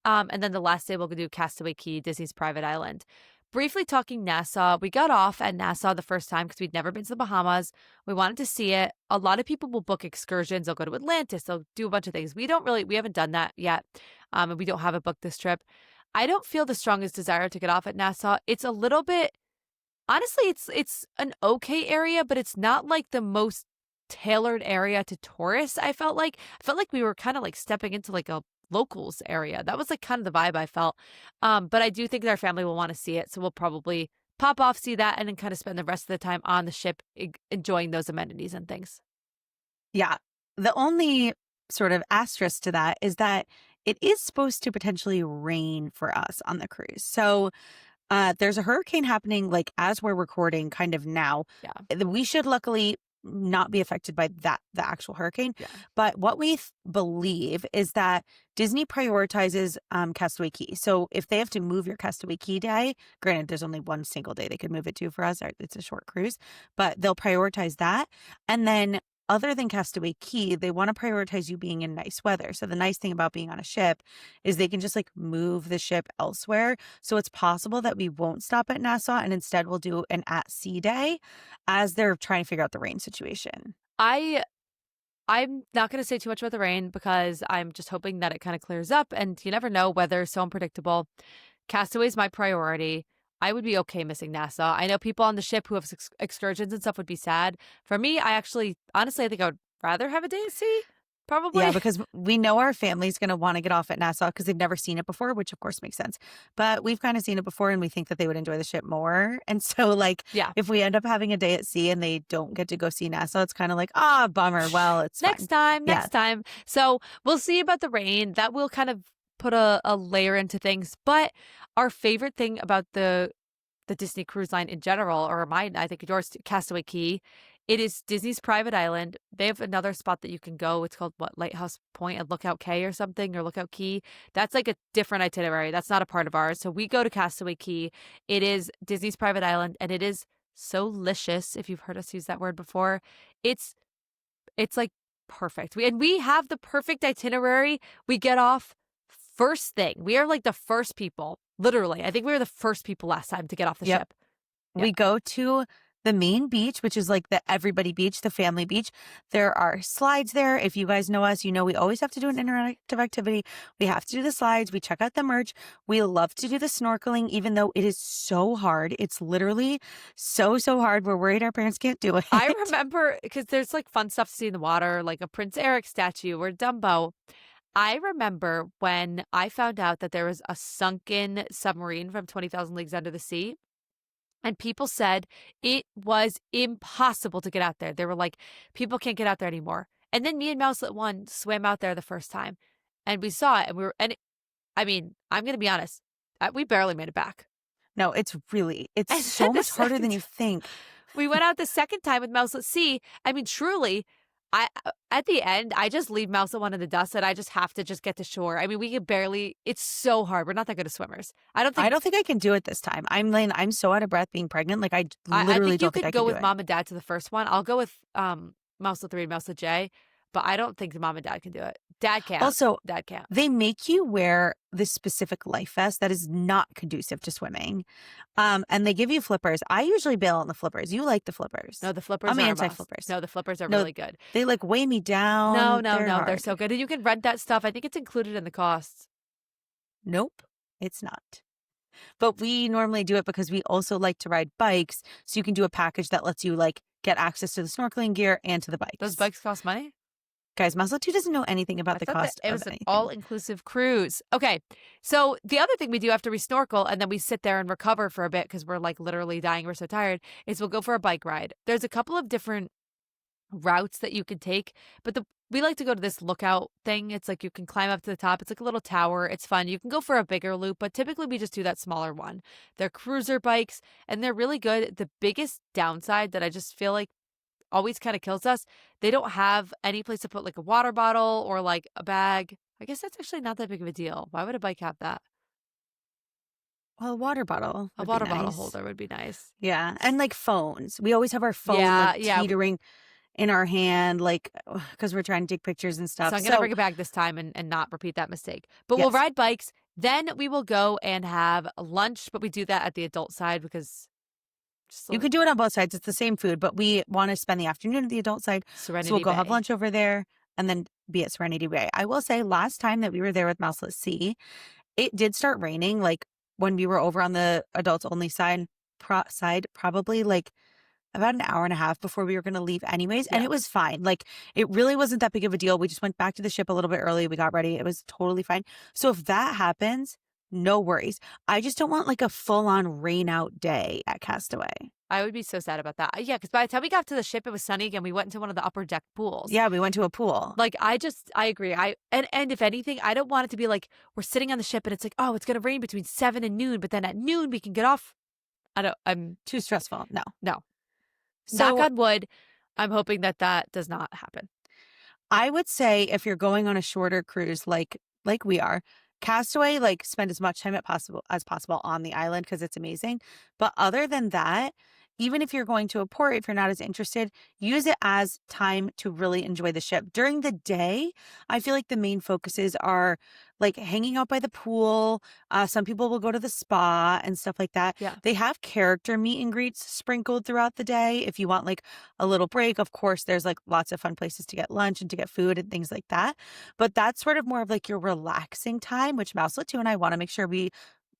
And then the last day we'll do Castaway Cay, Disney's private island. Briefly talking Nassau, we got off at Nassau the first time because we'd never been to the Bahamas. We wanted to see it. A lot of people will book excursions. They'll go to Atlantis. They'll do a bunch of things. We haven't done that yet. And we don't have it booked this trip. I don't feel the strongest desire to get off at Nassau. It's a little bit, honestly, it's an okay area, but it's not like the most tailored area to tourists. I felt like we were kind of like stepping into like a locals area. That was like kind of the vibe I felt. But I do think our family will want to see it. So we'll probably pop off, see that, and then kind of spend the rest of the time on the ship enjoying those amenities and things. Yeah. The only sort of asterisk to that is that it is supposed to potentially rain for us on the cruise. So there's a hurricane happening like as we're recording kind of now. Yeah. We should luckily not be affected by the actual hurricane. Yeah. But what we believe is that Disney prioritizes Castaway Cay. So if they have to move your Castaway Cay day, granted, there's only one single day they could move it to for us. It's a short cruise, but they'll prioritize that. And then other than Castaway Cay, they want to prioritize you being in nice weather. So the nice thing about being on a ship is they can just like move the ship elsewhere. So it's possible that we won't stop at Nassau and instead we'll do an at sea day as they're trying to figure out the rain situation. I'm not going to say too much about the rain because I'm just hoping that it kind of clears up, and you never know, weather is so unpredictable. Castaway is my priority. I would be okay missing Nassau. I know people on the ship who have excursions and stuff would be sad. For me, honestly, I think I would rather have a day at sea, probably. Yeah, because we know our family's going to want to get off at Nassau because they've never seen it before, which of course makes sense. But we've kind of seen it before and we think that they would enjoy the ship more. And so if we end up having a day at sea and they don't get to go see Nassau, it's kind of like, bummer. Well, it's next fine. Next time. So we'll see about the rain. That will kind of put a layer into things. But our favorite thing about the Disney Cruise Line in general, or mine, I think yours, Castaway Cay, it is Disney's private island. They have another spot that you can go. It's called Lighthouse Point and Lookout Cay or something, or Lookout Cay. That's like a different itinerary. That's not a part of ours. So we go to Castaway Cay. It is Disney's private island, and it is so licious. If you've heard us use that word before, it's like perfect. We have the perfect itinerary. We get off first thing. We are like the first people. Literally, I think we were the first people last time to get off the ship. We go to the main beach, which is like the everybody beach, the family beach. There are slides there. If you guys know us, you know we always have to do an interactive activity. We have to do the slides. We check out the merch. We love to do the snorkeling, even though it is so hard. It's literally so hard. We're worried our parents can't do it. I remember because there's like fun stuff to see in the water, like a Prince Eric statue or Dumbo. I remember when I found out that there was a sunken submarine from 20,000 Leagues Under the Sea, and people said it was impossible to get out there. They were like, people can't get out there anymore. And then me and Mouselet One swam out there the first time, and we saw it, and I'm going to be honest, we barely made it back. No, it's And so then the much harder than second you think. we went out the second time with Mouselet C. I mean, truly, at the end, I just leave Mouselet 1 in the dust and I just have to just get to shore. I mean, we could barely, it's so hard. We're not that good as swimmers. I don't think I can do it this time. I'm so out of breath being pregnant. Like, I I literally think you don't think could I go can do with it. mom and dad to the first one. I'll go with Mouselet 3 and Mouselet J, but I don't think the mom and dad can do it. Dad can't. Also, Dad can't. they make you wear this specific life vest that is not conducive to swimming. And they give you flippers. I usually bail on the flippers. You like the flippers. No, the flippers I'm are a anti must. flippers. No, the flippers are No, really good. they like weigh me down. No, They're they're hard. so good. And you can rent that stuff. I think it's included in the costs. Nope, it's not. But we normally do it because we also like to ride bikes. So you can do a package that lets you like get access to the snorkeling gear and to the bikes. Those bikes cost money? Guys, Muzzle 2 doesn't know anything about the thought cost that it of was an anything. all-inclusive cruise. Okay, so the other thing we do after we snorkel and then we sit there and recover for a bit because we're like literally dying, we're so tired, is we'll go for a bike ride. There's a couple of different routes that you can take, but we like to go to this lookout thing. It's like you can climb up to the top. It's like a little tower. It's fun. You can go for a bigger loop, but typically we just do that smaller one. They're cruiser bikes and they're really good. The biggest downside that I just feel like always kind of kills us, they don't have any place to put like a water bottle or like a bag. I guess that's actually not that big of a deal. Why would a bike have that? Well, a water bottle. A Would water be bottle nice. holder would be nice. Yeah. And like phones. We always have our phone Yeah, like yeah. teetering in our hand, like because we're trying to take pictures and stuff. So I'm going to bring it back this time and not repeat that mistake. But we'll Yes. ride bikes. Then we will go and have lunch, but we do that at the adult side because You could do it on both sides. It's the same food, but we want to spend the afternoon at the adult side. Serenity So we'll go have Bay. lunch over there and then be at Serenity Bay. I will say last time that we were there with Mouselet C, it did start raining like when we were over on the adults only side, probably like about an hour and a half before we were going to leave anyways. And Yeah. it was fine. Like it really wasn't that big of a deal. We just went back to the ship a little bit early. We got ready. It was totally fine. So if that happens, no worries. I just don't want like a full on rain out day at Castaway. I would be so sad about that. Yeah, because by the time we got to the ship, it was sunny again. We went into one of the upper deck pools. Yeah, we went to a pool. Like I agree. And if anything, I don't want it to be like we're sitting on the ship and it's like, oh, it's gonna rain between 7 and noon, but then at noon we can get off. I'm Too stressful. No. knock So on wood. I'm hoping that does not happen. I would say if you're going on a shorter cruise like we are, Castaway, like spend as much time as possible on the island because it's amazing. But other than that, even if you're going to a port, if you're not as interested, use it as time to really enjoy the ship. During the day, I feel like the main focuses are like hanging out by the pool. Some people will go to the spa and stuff like that. Yeah. They have character meet and greets sprinkled throughout the day. If you want like a little break, of course, there's like lots of fun places to get lunch and to get food and things like that. But that's sort of more of like your relaxing time, which Mouselet 2 and I want to make sure we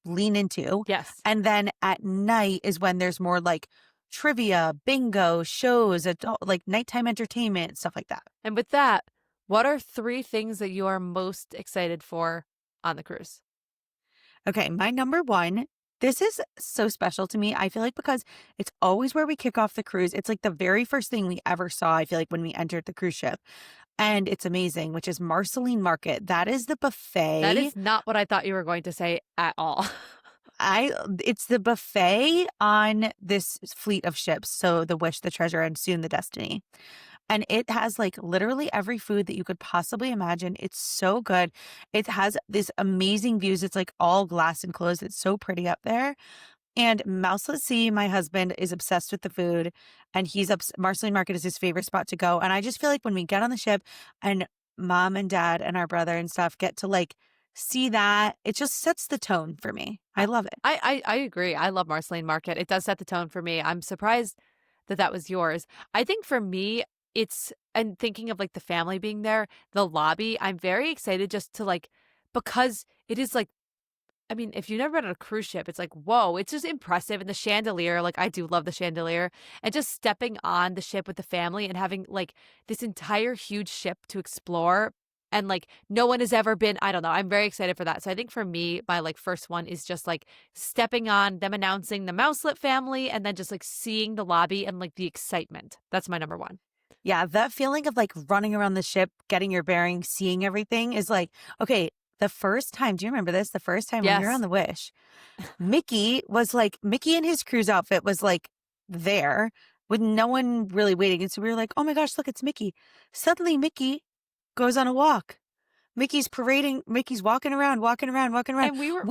lean into. Yes. And then at night is when there's more like trivia, bingo, shows, like nighttime entertainment, stuff like that. And with that, what are 3 things that you are most excited for on the cruise? Okay, my number one, this is so special to me. I feel like because it's always where we kick off the cruise. It's like the very first thing we ever saw, I feel like, when we entered the cruise ship. And it's amazing, which is Marceline Market. That is the buffet. That is not what I thought you were going to say at all. It's the buffet on this fleet of ships. So the Wish, the Treasure, and soon the Destiny. And it has like literally every food that you could possibly imagine. It's so good. It has this amazing views. It's like all glass enclosed. It's so pretty up there. And Mouselet C, my husband, is obsessed with the food, and Marceline Market is his favorite spot to go. And I just feel like when we get on the ship and mom and dad and our brother and stuff get to like see that, it just sets the tone for me. I love it. I agree. I love Marceline Market. It does set the tone for me. I'm surprised that was yours. I think for me, and thinking of like the family being there, the lobby, I'm very excited just to like, because it is like, I mean, if you've never been on a cruise ship, it's like, whoa, it's just impressive. And the chandelier, like I do love the chandelier, and just stepping on the ship with the family and having like this entire huge ship to explore. And like no one has ever been, I don't know. I'm very excited for that. So I think for me, my like first one is just like stepping on them, announcing the Mouselet family, and then just like seeing the lobby and like the excitement. That's my number one. Yeah, that feeling of like running around the ship, getting your bearings, seeing everything is like, okay, The first time, do you remember this? The first time when you're on Yes. the Wish, Mickey in his cruise outfit was like there with no one really waiting. And so we were like, oh my gosh, look, it's Mickey. Suddenly Mickey goes on a walk. Mickey's parading, Mickey's walking around, walking around, walking around. And we were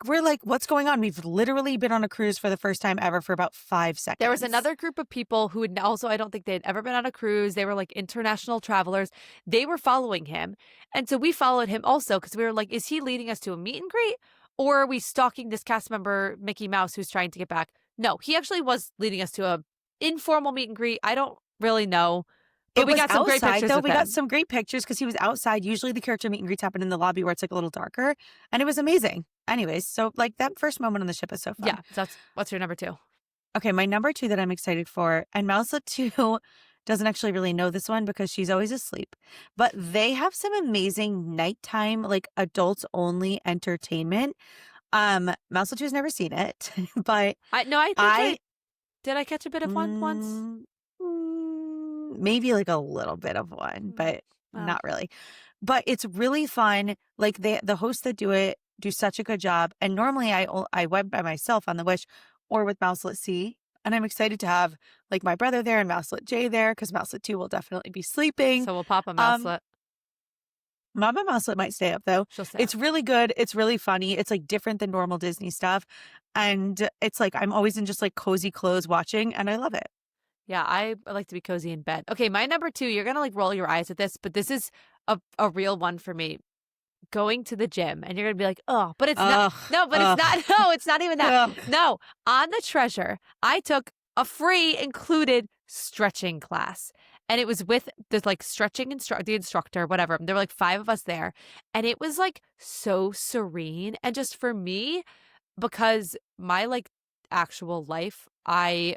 We're like, what's going on? We've literally been on a cruise for the first time ever for about 5 seconds. There was another group of people who had also, I don't think they'd ever been on a cruise. They were like international travelers. They were following him. And so we followed him also because we were like, is he leading us to a meet and greet? Or are we stalking this cast member, Mickey Mouse, who's trying to get back? No, he actually was leading us to a informal meet and greet. I don't really know. But we got some great pictures though. with We him. got some great pictures because he was outside. Usually the character meet and greets happen in the lobby where it's like a little darker. And it was amazing. Anyways, so like that first moment on the ship is so fun. Yeah. So what's your number 2? Okay, my number 2 that I'm excited for, and Mouselet 2 doesn't actually really know this one because she's always asleep, but they have some amazing nighttime, like adults only entertainment. Mouselet 2 has never seen it, but Did I catch a bit of one once? Maybe like a little bit of one, but Wow. not really. But it's really fun. Like the hosts that do it do such a good job. And normally I went by myself on the Wish or with Mouselet C. And I'm excited to have like my brother there and Mouselet J there because Mouselet 2 will definitely be sleeping. So we'll pop a Mouselet. Mama Mouselet might stay up though. She'll stay It's really good. It's really funny. It's like different than normal Disney stuff. And it's like I'm always in just like cozy clothes watching and I love it. Yeah, I like to be cozy in bed. Okay, my number 2, you're going to like roll your eyes at this, but this is a real one for me. Going to the gym and you're going to be like, oh, but it's not. No, but it's not. No, it's not even that. No, on the Treasure, I took a free included stretching class. And it was with the like stretching the instructor, whatever. There were like 5 of us there. And it was like so serene. And just for me, because my like actual life, I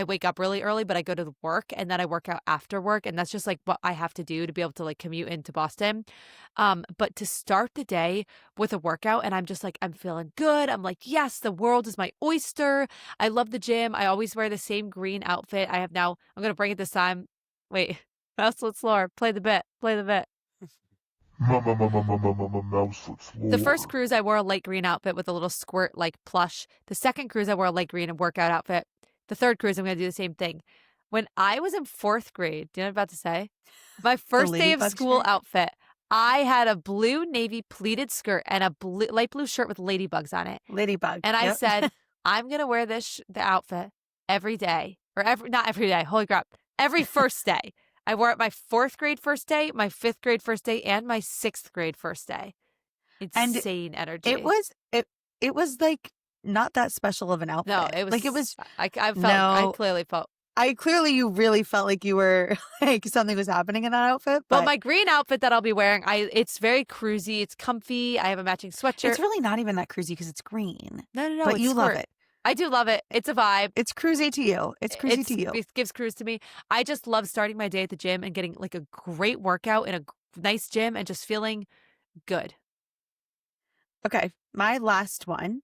wake up really early, but I go to work and then I work out after work. And that's just like what I have to do to be able to like commute into Boston. But to start the day with a workout and I'm just like, I'm feeling good. I'm like, yes, the world is my oyster. I love the gym. I always wear the same green outfit. I'm going to bring it this time. Wait, Mouselet's lore. Play the bit. Mouselets lore. The first cruise, I wore a light green outfit with a little squirt like plush. The second cruise, I wore a light green and workout outfit. The third cruise, I'm going to do the same thing. When I was in 4th grade, do you know what I'm about to say? My first day of school shirt? outfit, I had a blue navy pleated skirt and a light blue shirt with ladybugs on it. Ladybug. And I said, I'm going to wear the outfit every day. Or not every day. Holy crap. Every first day. I wore it my 4th grade first day, my 5th grade first day, and my 6th grade first day. Insane energy. It was like not that special of an outfit. No, it was like it was. I clearly You really felt like you were like something was happening in that outfit. But well, my green outfit that I'll be wearing, it's very cruisy. It's comfy. I have a matching sweatshirt. It's really not even that cruisy because it's green. No. But you love it. I do love it. It's a vibe. It's cruisy to you. It's cruisy to you. It gives cruise to me. I just love starting my day at the gym and getting like a great workout in a nice gym and just feeling good. Okay, my last one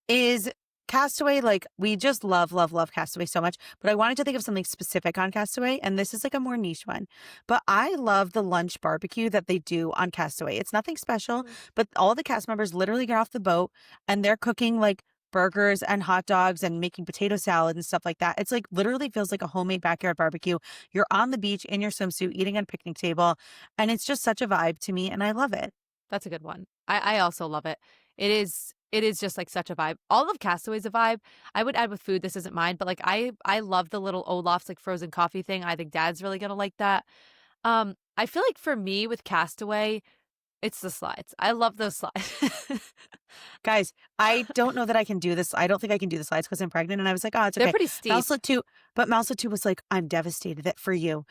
is Castaway. Like we just love Castaway so much, but I wanted to think of something specific on Castaway, and this is like a more niche one. But I love the lunch barbecue that they do on Castaway. It's nothing special, but all the cast members literally get off the boat and they're cooking like burgers and hot dogs and making potato salad and stuff like that. It's like literally feels like a homemade backyard barbecue. You're on the beach in your swimsuit eating at a picnic table, and it's just such a vibe to me, and I love it. That's a good one. I also love it. It is just like such a vibe. All of Castaway's a vibe. I would add with food, this isn't mine, but like I love the little Olaf's like frozen coffee thing. I think Dad's really gonna like that. I feel like for me with Castaway, it's the slides. I love those slides. Guys, I don't know that I can do this. I don't think I can do the slides because I'm pregnant. And I was like, oh, it's okay. They're pretty steep. Mouselet 2, but Mouselet 2 was like, I'm devastated that for you.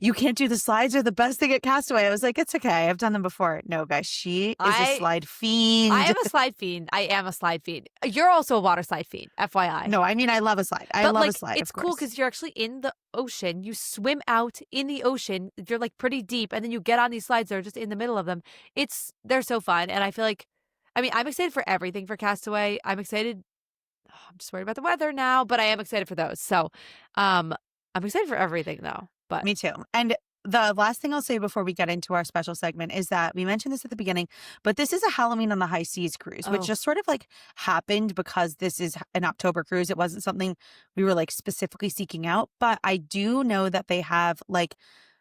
You can't do the slides. They're the best thing at Castaway. I was like, it's okay. I've done them before. No, guys, she is a slide fiend. I am a slide fiend. I am a slide fiend. You're also a water slide fiend, FYI. No, I mean, I love a slide. I love a slide. It's cool because you're actually in the ocean. You swim out in the ocean. You're like pretty deep. And then you get on these slides that are just in the middle of them. They're so fun. And I feel like, I'm excited for everything for Castaway. I'm excited. I'm just worried about the weather now, but I am excited for those. So I'm excited for everything though. But me too. And the last thing I'll say before we get into our special segment is that we mentioned this at the beginning, but this is a Halloween on the High Seas cruise, which Oh. just sort of like happened because this is an October cruise. It wasn't something we were like specifically seeking out, but I do know that they have like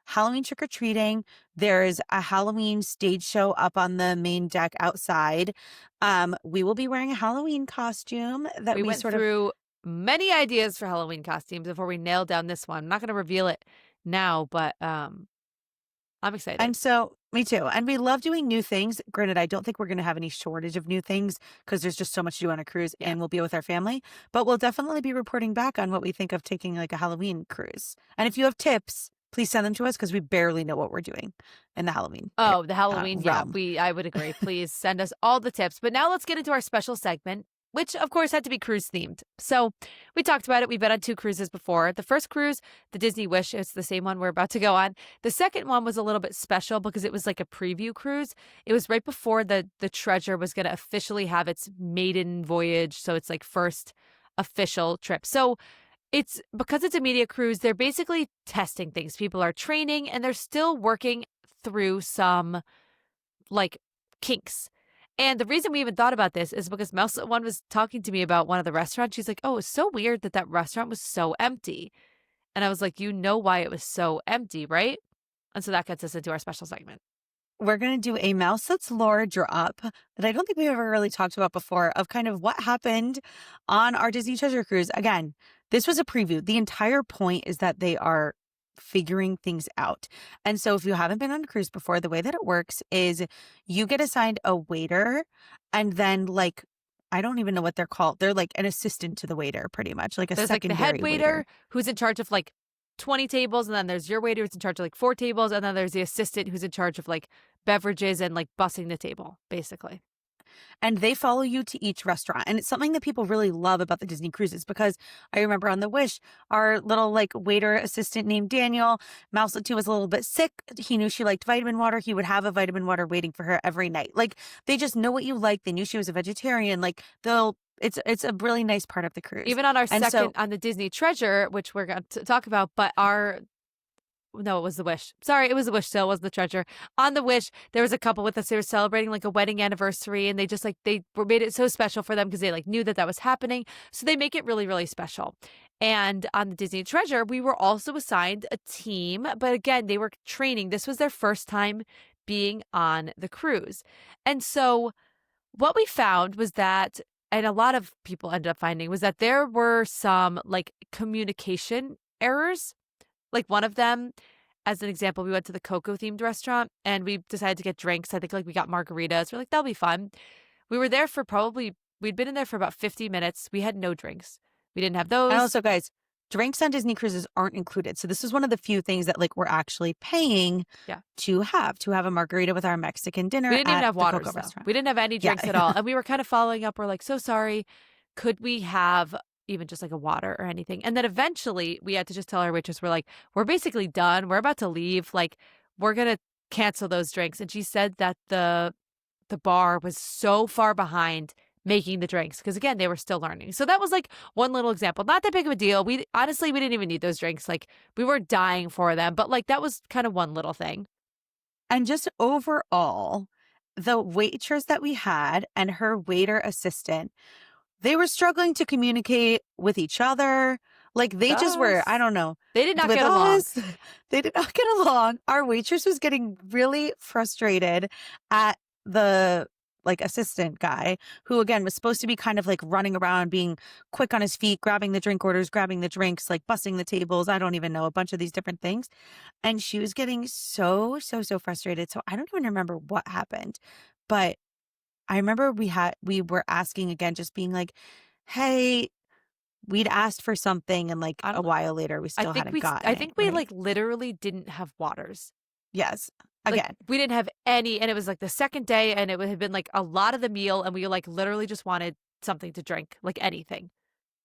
Halloween trick or treating. There's a Halloween stage show up on the main deck outside. We will be wearing a Halloween costume that We we went sort of through many ideas for Halloween costumes before we nailed down this one. I'm not going to reveal it now, but I'm excited. And so, me too. And we love doing new things. Granted, I don't think we're going to have any shortage of new things because there's just so much to do on a cruise Yeah. and we'll be with our family. But we'll definitely be reporting back on what we think of taking like a Halloween cruise. And if you have tips, please send them to us because we barely know what we're doing in the Halloween Oh, the Halloween, yeah, realm. I would agree. Please send us all the tips. But now let's get into our special segment, which of course had to be cruise themed. So we talked about it. We've been on 2 cruises before. The first cruise, the Disney Wish, it's the same one we're about to go on. The second one was a little bit special because it was like a preview cruise. It was right before the Treasure was going to officially have its maiden voyage. So it's like first official trip. So it's because it's a media cruise, they're basically testing things. People are training and they're still working through some like kinks. And the reason we even thought about this is because Mouselet One was talking to me about one of the restaurants. She's like, "Oh, it's so weird that that restaurant was so empty." And I was like, "You know why it was so empty, right?" And so that gets us into our special segment. We're going to do a Mouselets lore drop that I don't think we've ever really talked about before of kind of what happened on our Disney Treasure Cruise. Again, this was a preview. The entire point is that they are figuring things out. And so if you haven't been on a cruise before, the way that it works is you get assigned a waiter and then like I don't even know what they're called. They're like an assistant to the waiter, pretty much, like a There's like the secondary head waiter who's in charge of like 20 tables, and then there's your waiter who's in charge of like 4 tables, and then there's the assistant who's in charge of like beverages and like bussing the table, basically. And they follow you to each restaurant. And it's something that people really love about the Disney cruises because I remember on the Wish, our little like waiter assistant named Daniel, Mouselet 2 was a little bit sick. He knew she liked vitamin water. He would have a vitamin water waiting for her every night. Like they just know what you like. They knew she was a vegetarian. Like it's a really nice part of the cruise. Even on our And second, on the Disney Treasure, which we're going to talk about, but no, it was the Wish. Sorry, it was the Wish still, it was the Treasure. On the Wish, there was a couple with us. They were celebrating like a wedding anniversary, and they just like, they were made it so special for them because they like knew that that was happening. So they make it really, really special. And on the Disney Treasure, we were also assigned a team, but again, they were training. This was their first time being on the cruise. And so what we found was that, and a lot of people ended up finding, was that there were some like communication errors. Like one of them, as an example, we went to the Coco themed restaurant and we decided to get drinks. I think like we got margaritas. We're like, that'll be fun. We were there for we'd been in there for about 50 minutes. We had no drinks. We didn't have those. And also, guys, drinks on Disney cruises aren't included. So this is one of the few things that like we're actually paying to have a margarita with our Mexican dinner. We didn't even at have the water. Coco restaurant. We didn't have any drinks at all. And we were kind of following up. We're like, so sorry. Could we have even just like a water or anything? And then eventually we had to just tell our waitress, we're like, we're basically done. We're about to leave. Like, we're going to cancel those drinks. And she said that the bar was so far behind making the drinks because again, they were still learning. So that was like one little example. Not that big of a deal. We honestly, we didn't even need those drinks. Like we were dying for them, but like that was kind of one little thing. And just overall, the waitress that we had and her waiter assistant, they were struggling to communicate with each other. Like they just were, I don't know. They did not with get along. They did not get along. Our waitress was getting really frustrated at the like assistant guy who again was supposed to be kind of like running around, being quick on his feet, grabbing the drink orders, grabbing the drinks, like bussing the tables. I don't even know, a bunch of these different things. And she was getting so frustrated. So I don't even remember what happened, but I remember we were asking again, just being like, hey, we'd asked for something and like a while later we still hadn't gotten I it, think we right? like literally didn't have waters. Yes. Like, Again. we didn't have any, and it was like the second day, and it had been like a lot of the meal, and we like literally just wanted something to drink, like anything.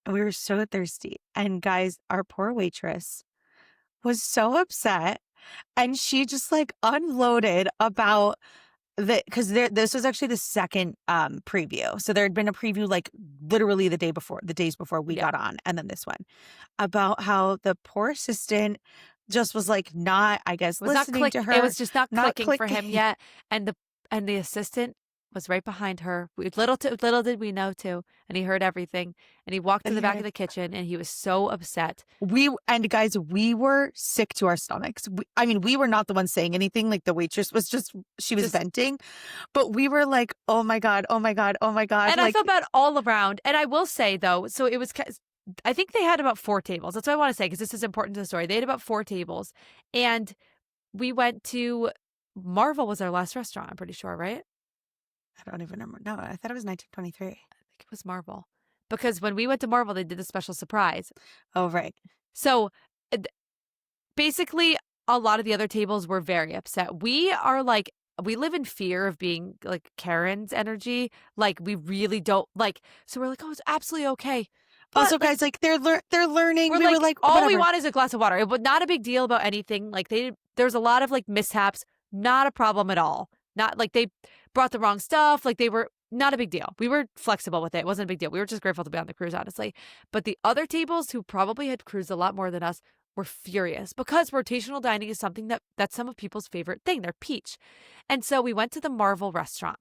And we were so thirsty. And guys, our poor waitress was so upset. And she just like unloaded about because this was actually the second preview. So there had been a preview like literally the days before we got on, and then this one about how the poor assistant just was like not, I guess, It was not listening to her. It was just not not clicking for him clicking. yet. And the assistant was right behind her. Little did we know too. And he heard everything. And he walked to And the he back heard of it. the kitchen and he was so upset. And guys, we were sick to our stomachs. I mean, we were not the ones saying anything. Like the waitress was she was Just venting, but we were like, oh my God, oh my God, oh my God. And I felt bad all around. And I will say though, so it was I think they had about 4 tables. That's what I want to say because this is important to the story. They had about 4 tables. And we went to Marvel was our last restaurant, I'm pretty sure, right? I don't even remember. No, I thought it was 1923. I think it was Marvel. Because when we went to Marvel, they did a special surprise. Oh, right. So basically, a lot of the other tables were very upset. We live in fear of being like Karen's energy. Like, we really don't so we're like, oh, it's absolutely okay. But, Also, guys, like they're learning. We're We were like, all we whatever. want is a glass of water. It was not a big deal about anything. Like, there's a lot of like mishaps, not a problem at all. Not like they brought the wrong stuff. Like, they were not a big deal. We were flexible with it. It wasn't a big deal. We were just grateful to be on the cruise, honestly. But the other tables who probably had cruised a lot more than us were furious because rotational dining is something that's some of people's favorite thing. They're peach. And so we went to the Marvel restaurant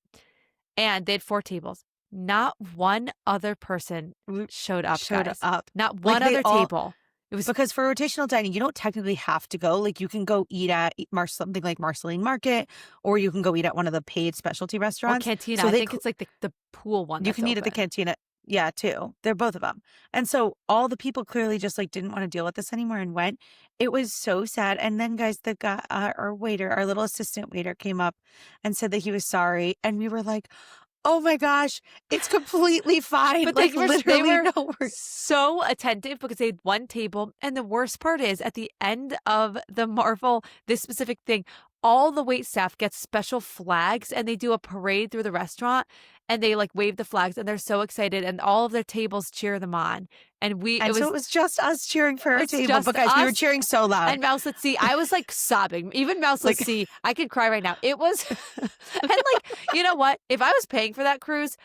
and they had 4 tables. Not one other person showed up, guys. Not one other table. It was because for rotational dining, you don't technically have to go. Like you can go eat at something like Marceline Market, or you can go eat at one of the paid specialty or restaurants. Cantina. I think it's like the pool one. You can eat at the Cantina. Yeah, too. They're both of them. And so all the people clearly just like didn't want to deal with this anymore and went. It was so sad. And then guys, the guy, our waiter, our little assistant waiter came up and said that he was sorry. And we were like, oh my gosh, it's completely fine. But like they were literally no worries. so attentive because they had one table. And the worst part is at the end of the Marvel, this specific thing, all the wait staff gets special flags and they do a parade through the restaurant and they like wave the flags and they're so excited and all of their tables cheer them on. And it was just us cheering for our table, but guys, we were cheering so loud. And Mouselets C, I was like sobbing. Even Mouselets C, I could cry right now. It was, and like, you know what? If I was paying for that cruise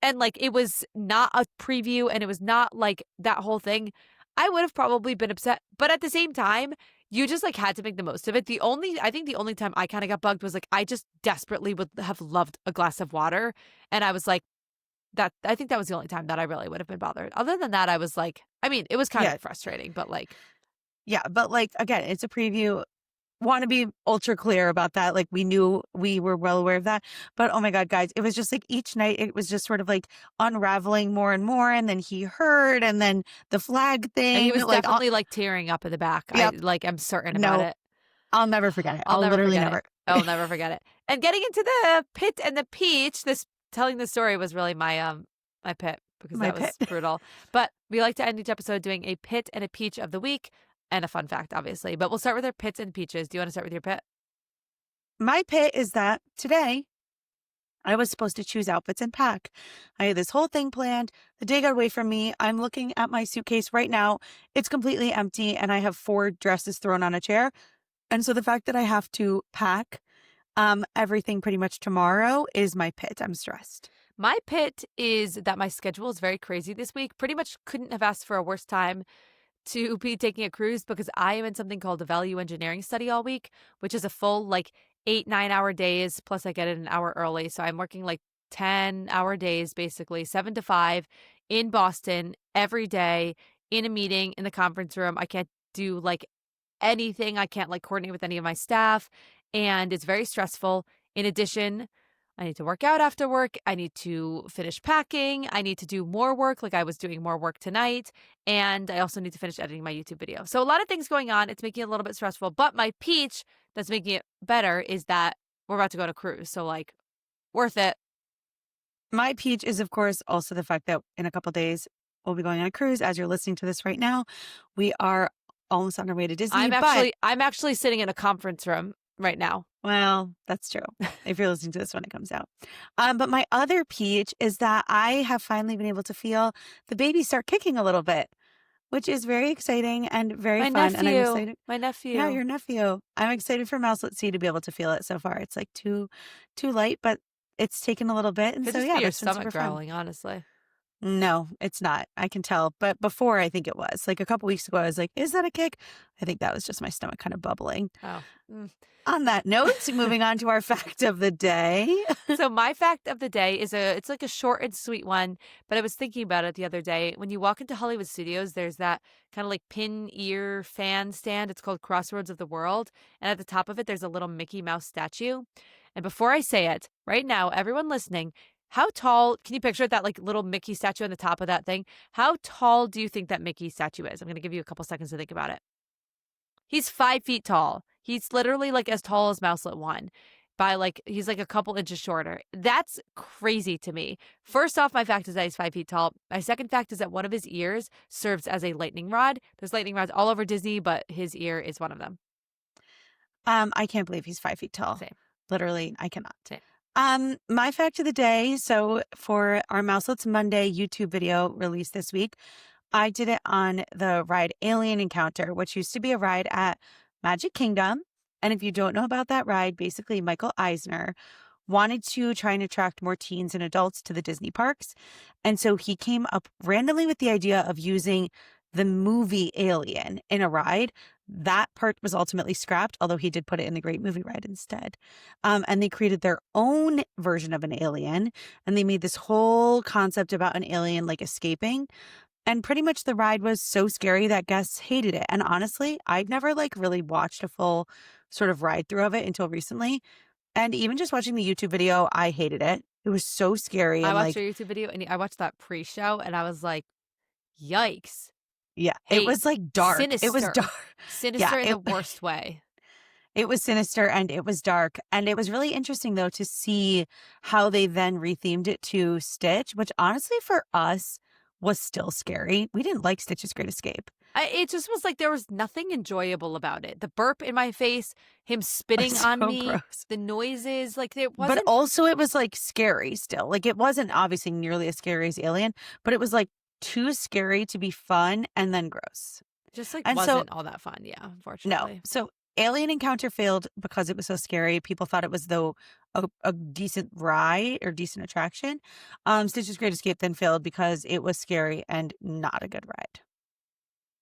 and like it was not a preview and it was not like that whole thing, I would have probably been upset. But at the same time, you just like had to make the most of it. I think the only time I kind of got bugged was like, I just desperately would have loved a glass of water. And I was like, I think that was the only time that I really would have been bothered. Other than that, I was like, I mean, it was kind of frustrating, but like. Yeah, but like, again, it's a preview. Want to be ultra clear about that. Like we were well aware of that. But oh my God, guys, it was just like each night it was just sort of like unraveling more and more. And then he heard, and then the flag thing. And he was definitely like tearing up in the back. Yep. I'm certain about it. I'll never forget it. I'll literally never. I'll never forget it. And getting into the pit and the peach, telling the story was really my my pit because that was brutal. But we like to end each episode doing a pit and a peach of the week. And a fun fact, obviously. But we'll start with our pits and peaches. Do you want to start with your pit? My pit is that today I was supposed to choose outfits and pack. I had this whole thing planned. The day got away from me. I'm looking at my suitcase right now. It's completely empty and I have 4 dresses thrown on a chair. And so the fact that I have to pack everything pretty much tomorrow is my pit. I'm stressed. My pit is that my schedule is very crazy this week. Pretty much couldn't have asked for a worse time to be taking a cruise because I am in something called a value engineering study all week, which is a full like 8-9 hour days. Plus I get it an hour early. So I'm working like 10-hour days, basically 7 to 5 in Boston every day in a meeting in the conference room. I can't do like anything. I can't like coordinate with any of my staff and it's very stressful. In addition, I need to work out after work. I need to finish packing. I need to do more work, like I was doing more work tonight. And I also need to finish editing my YouTube video. So a lot of things going on. It's making it a little bit stressful. But my peach that's making it better is that we're about to go on a cruise. So like, worth it. My peach is, of course, also the fact that in a couple of days, we'll be going on a cruise. As you're listening to this right now, we are almost on our way to Disney. I'm actually sitting in a conference room right now. Well, that's true. If you're listening to this when it comes out. But my other peach is that I have finally been able to feel the baby start kicking a little bit, which is very exciting and very fun. Nephew, and I'm excited. My nephew. Yeah, your nephew. I'm excited for Mouselets C to be able to feel it so far. It's like too light, but it's taken a little bit. And Could so just yeah, be your that's been stomach super fun. growling, honestly. No, it's not. I can tell. But before, I think it was. Like a couple weeks ago, I was like, is that a kick? I think that was just my stomach kind of bubbling. Oh. On that note, moving on to our fact of the day. So my fact of the day is it's like a short and sweet one, but I was thinking about it the other day. When you walk into Hollywood Studios, there's that kind of like pin ear fan stand. It's called Crossroads of the World. And at the top of it, there's a little Mickey Mouse statue. And before I say it, right now, everyone listening, how tall can you picture that like little Mickey statue on the top of that thing? How tall do you think that Mickey statue is? I'm going to give you a couple seconds to think about it. He's 5 feet tall. He's literally like as tall as Mouselet 1 by like, he's like a couple inches shorter. That's crazy to me. First off, my fact is that he's 5 feet tall. My second fact is that one of his ears serves as a lightning rod. There's lightning rods all over Disney, but his ear is one of them. I can't believe he's 5 feet tall. Same. Literally, I cannot. Same. My fact of the day. So for our Mouselets Monday YouTube video released this week, I did it on the ride Alien Encounter, which used to be a ride at Magic Kingdom. And if you don't know about that ride, basically Michael Eisner wanted to try and attract more teens and adults to the Disney parks. And so he came up randomly with the idea of using the movie Alien in a ride. That part was ultimately scrapped, although he did put it in the Great Movie Ride instead. And they created their own version of an alien, and they made this whole concept about an alien like escaping. And pretty much the ride was so scary that guests hated it. And honestly, I'd never like really watched a full sort of ride through of it until recently. And even just watching the YouTube video, I hated it. It was so scary. I And watched like, your YouTube video and I watched that pre-show and I was like, yikes. yeah, Hey, it was like dark. sinister. It was dark. Sinister in the worst way. It was sinister and it was dark. And it was really interesting, though, to see how they then rethemed it to Stitch, which honestly for us was still scary. We didn't like Stitch's Great Escape. It just was like there was nothing enjoyable about it. The burp in my face, him spitting So on me, gross. the noises, like it But wasn't also it was like scary still. Like it wasn't obviously nearly as scary as Alien, but it was like too scary to be fun and then gross. just like And so wasn't all that fun. Yeah, no. unfortunately. So Alien Encounter failed because it was so scary. People thought it was though a decent ride or decent attraction. Stitch's Great Escape then failed because it was scary and not a good ride.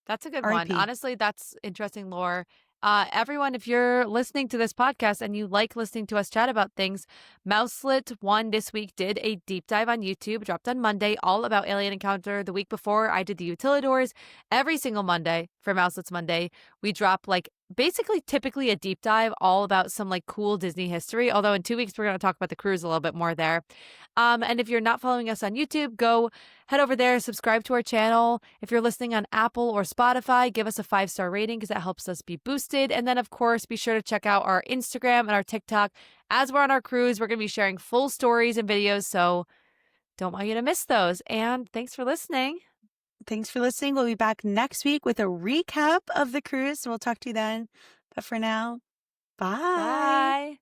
That's a good one. R.I.P. Honestly, that's interesting lore. Everyone, if you're listening to this podcast and you like listening to us chat about things, Mouselet 1 this week did a deep dive on YouTube, dropped on Monday, all about Alien Encounter. The week before, I did the Utilidors. Every single Monday for Mouselets Monday, we drop like basically typically a deep dive all about some like cool Disney history. Although in 2 weeks, we're going to talk about the cruise a little bit more there. And if you're not following us on YouTube, go head over there, subscribe to our channel. If you're listening on Apple or Spotify, give us a 5-star rating because that helps us be boosted. And then, of course, be sure to check out our Instagram and our TikTok. As we're on our cruise, we're going to be sharing full stories and videos. So don't want you to miss those. And thanks for listening. Thanks for listening. We'll be back next week with a recap of the cruise. So we'll talk to you then. But for now, bye. Bye.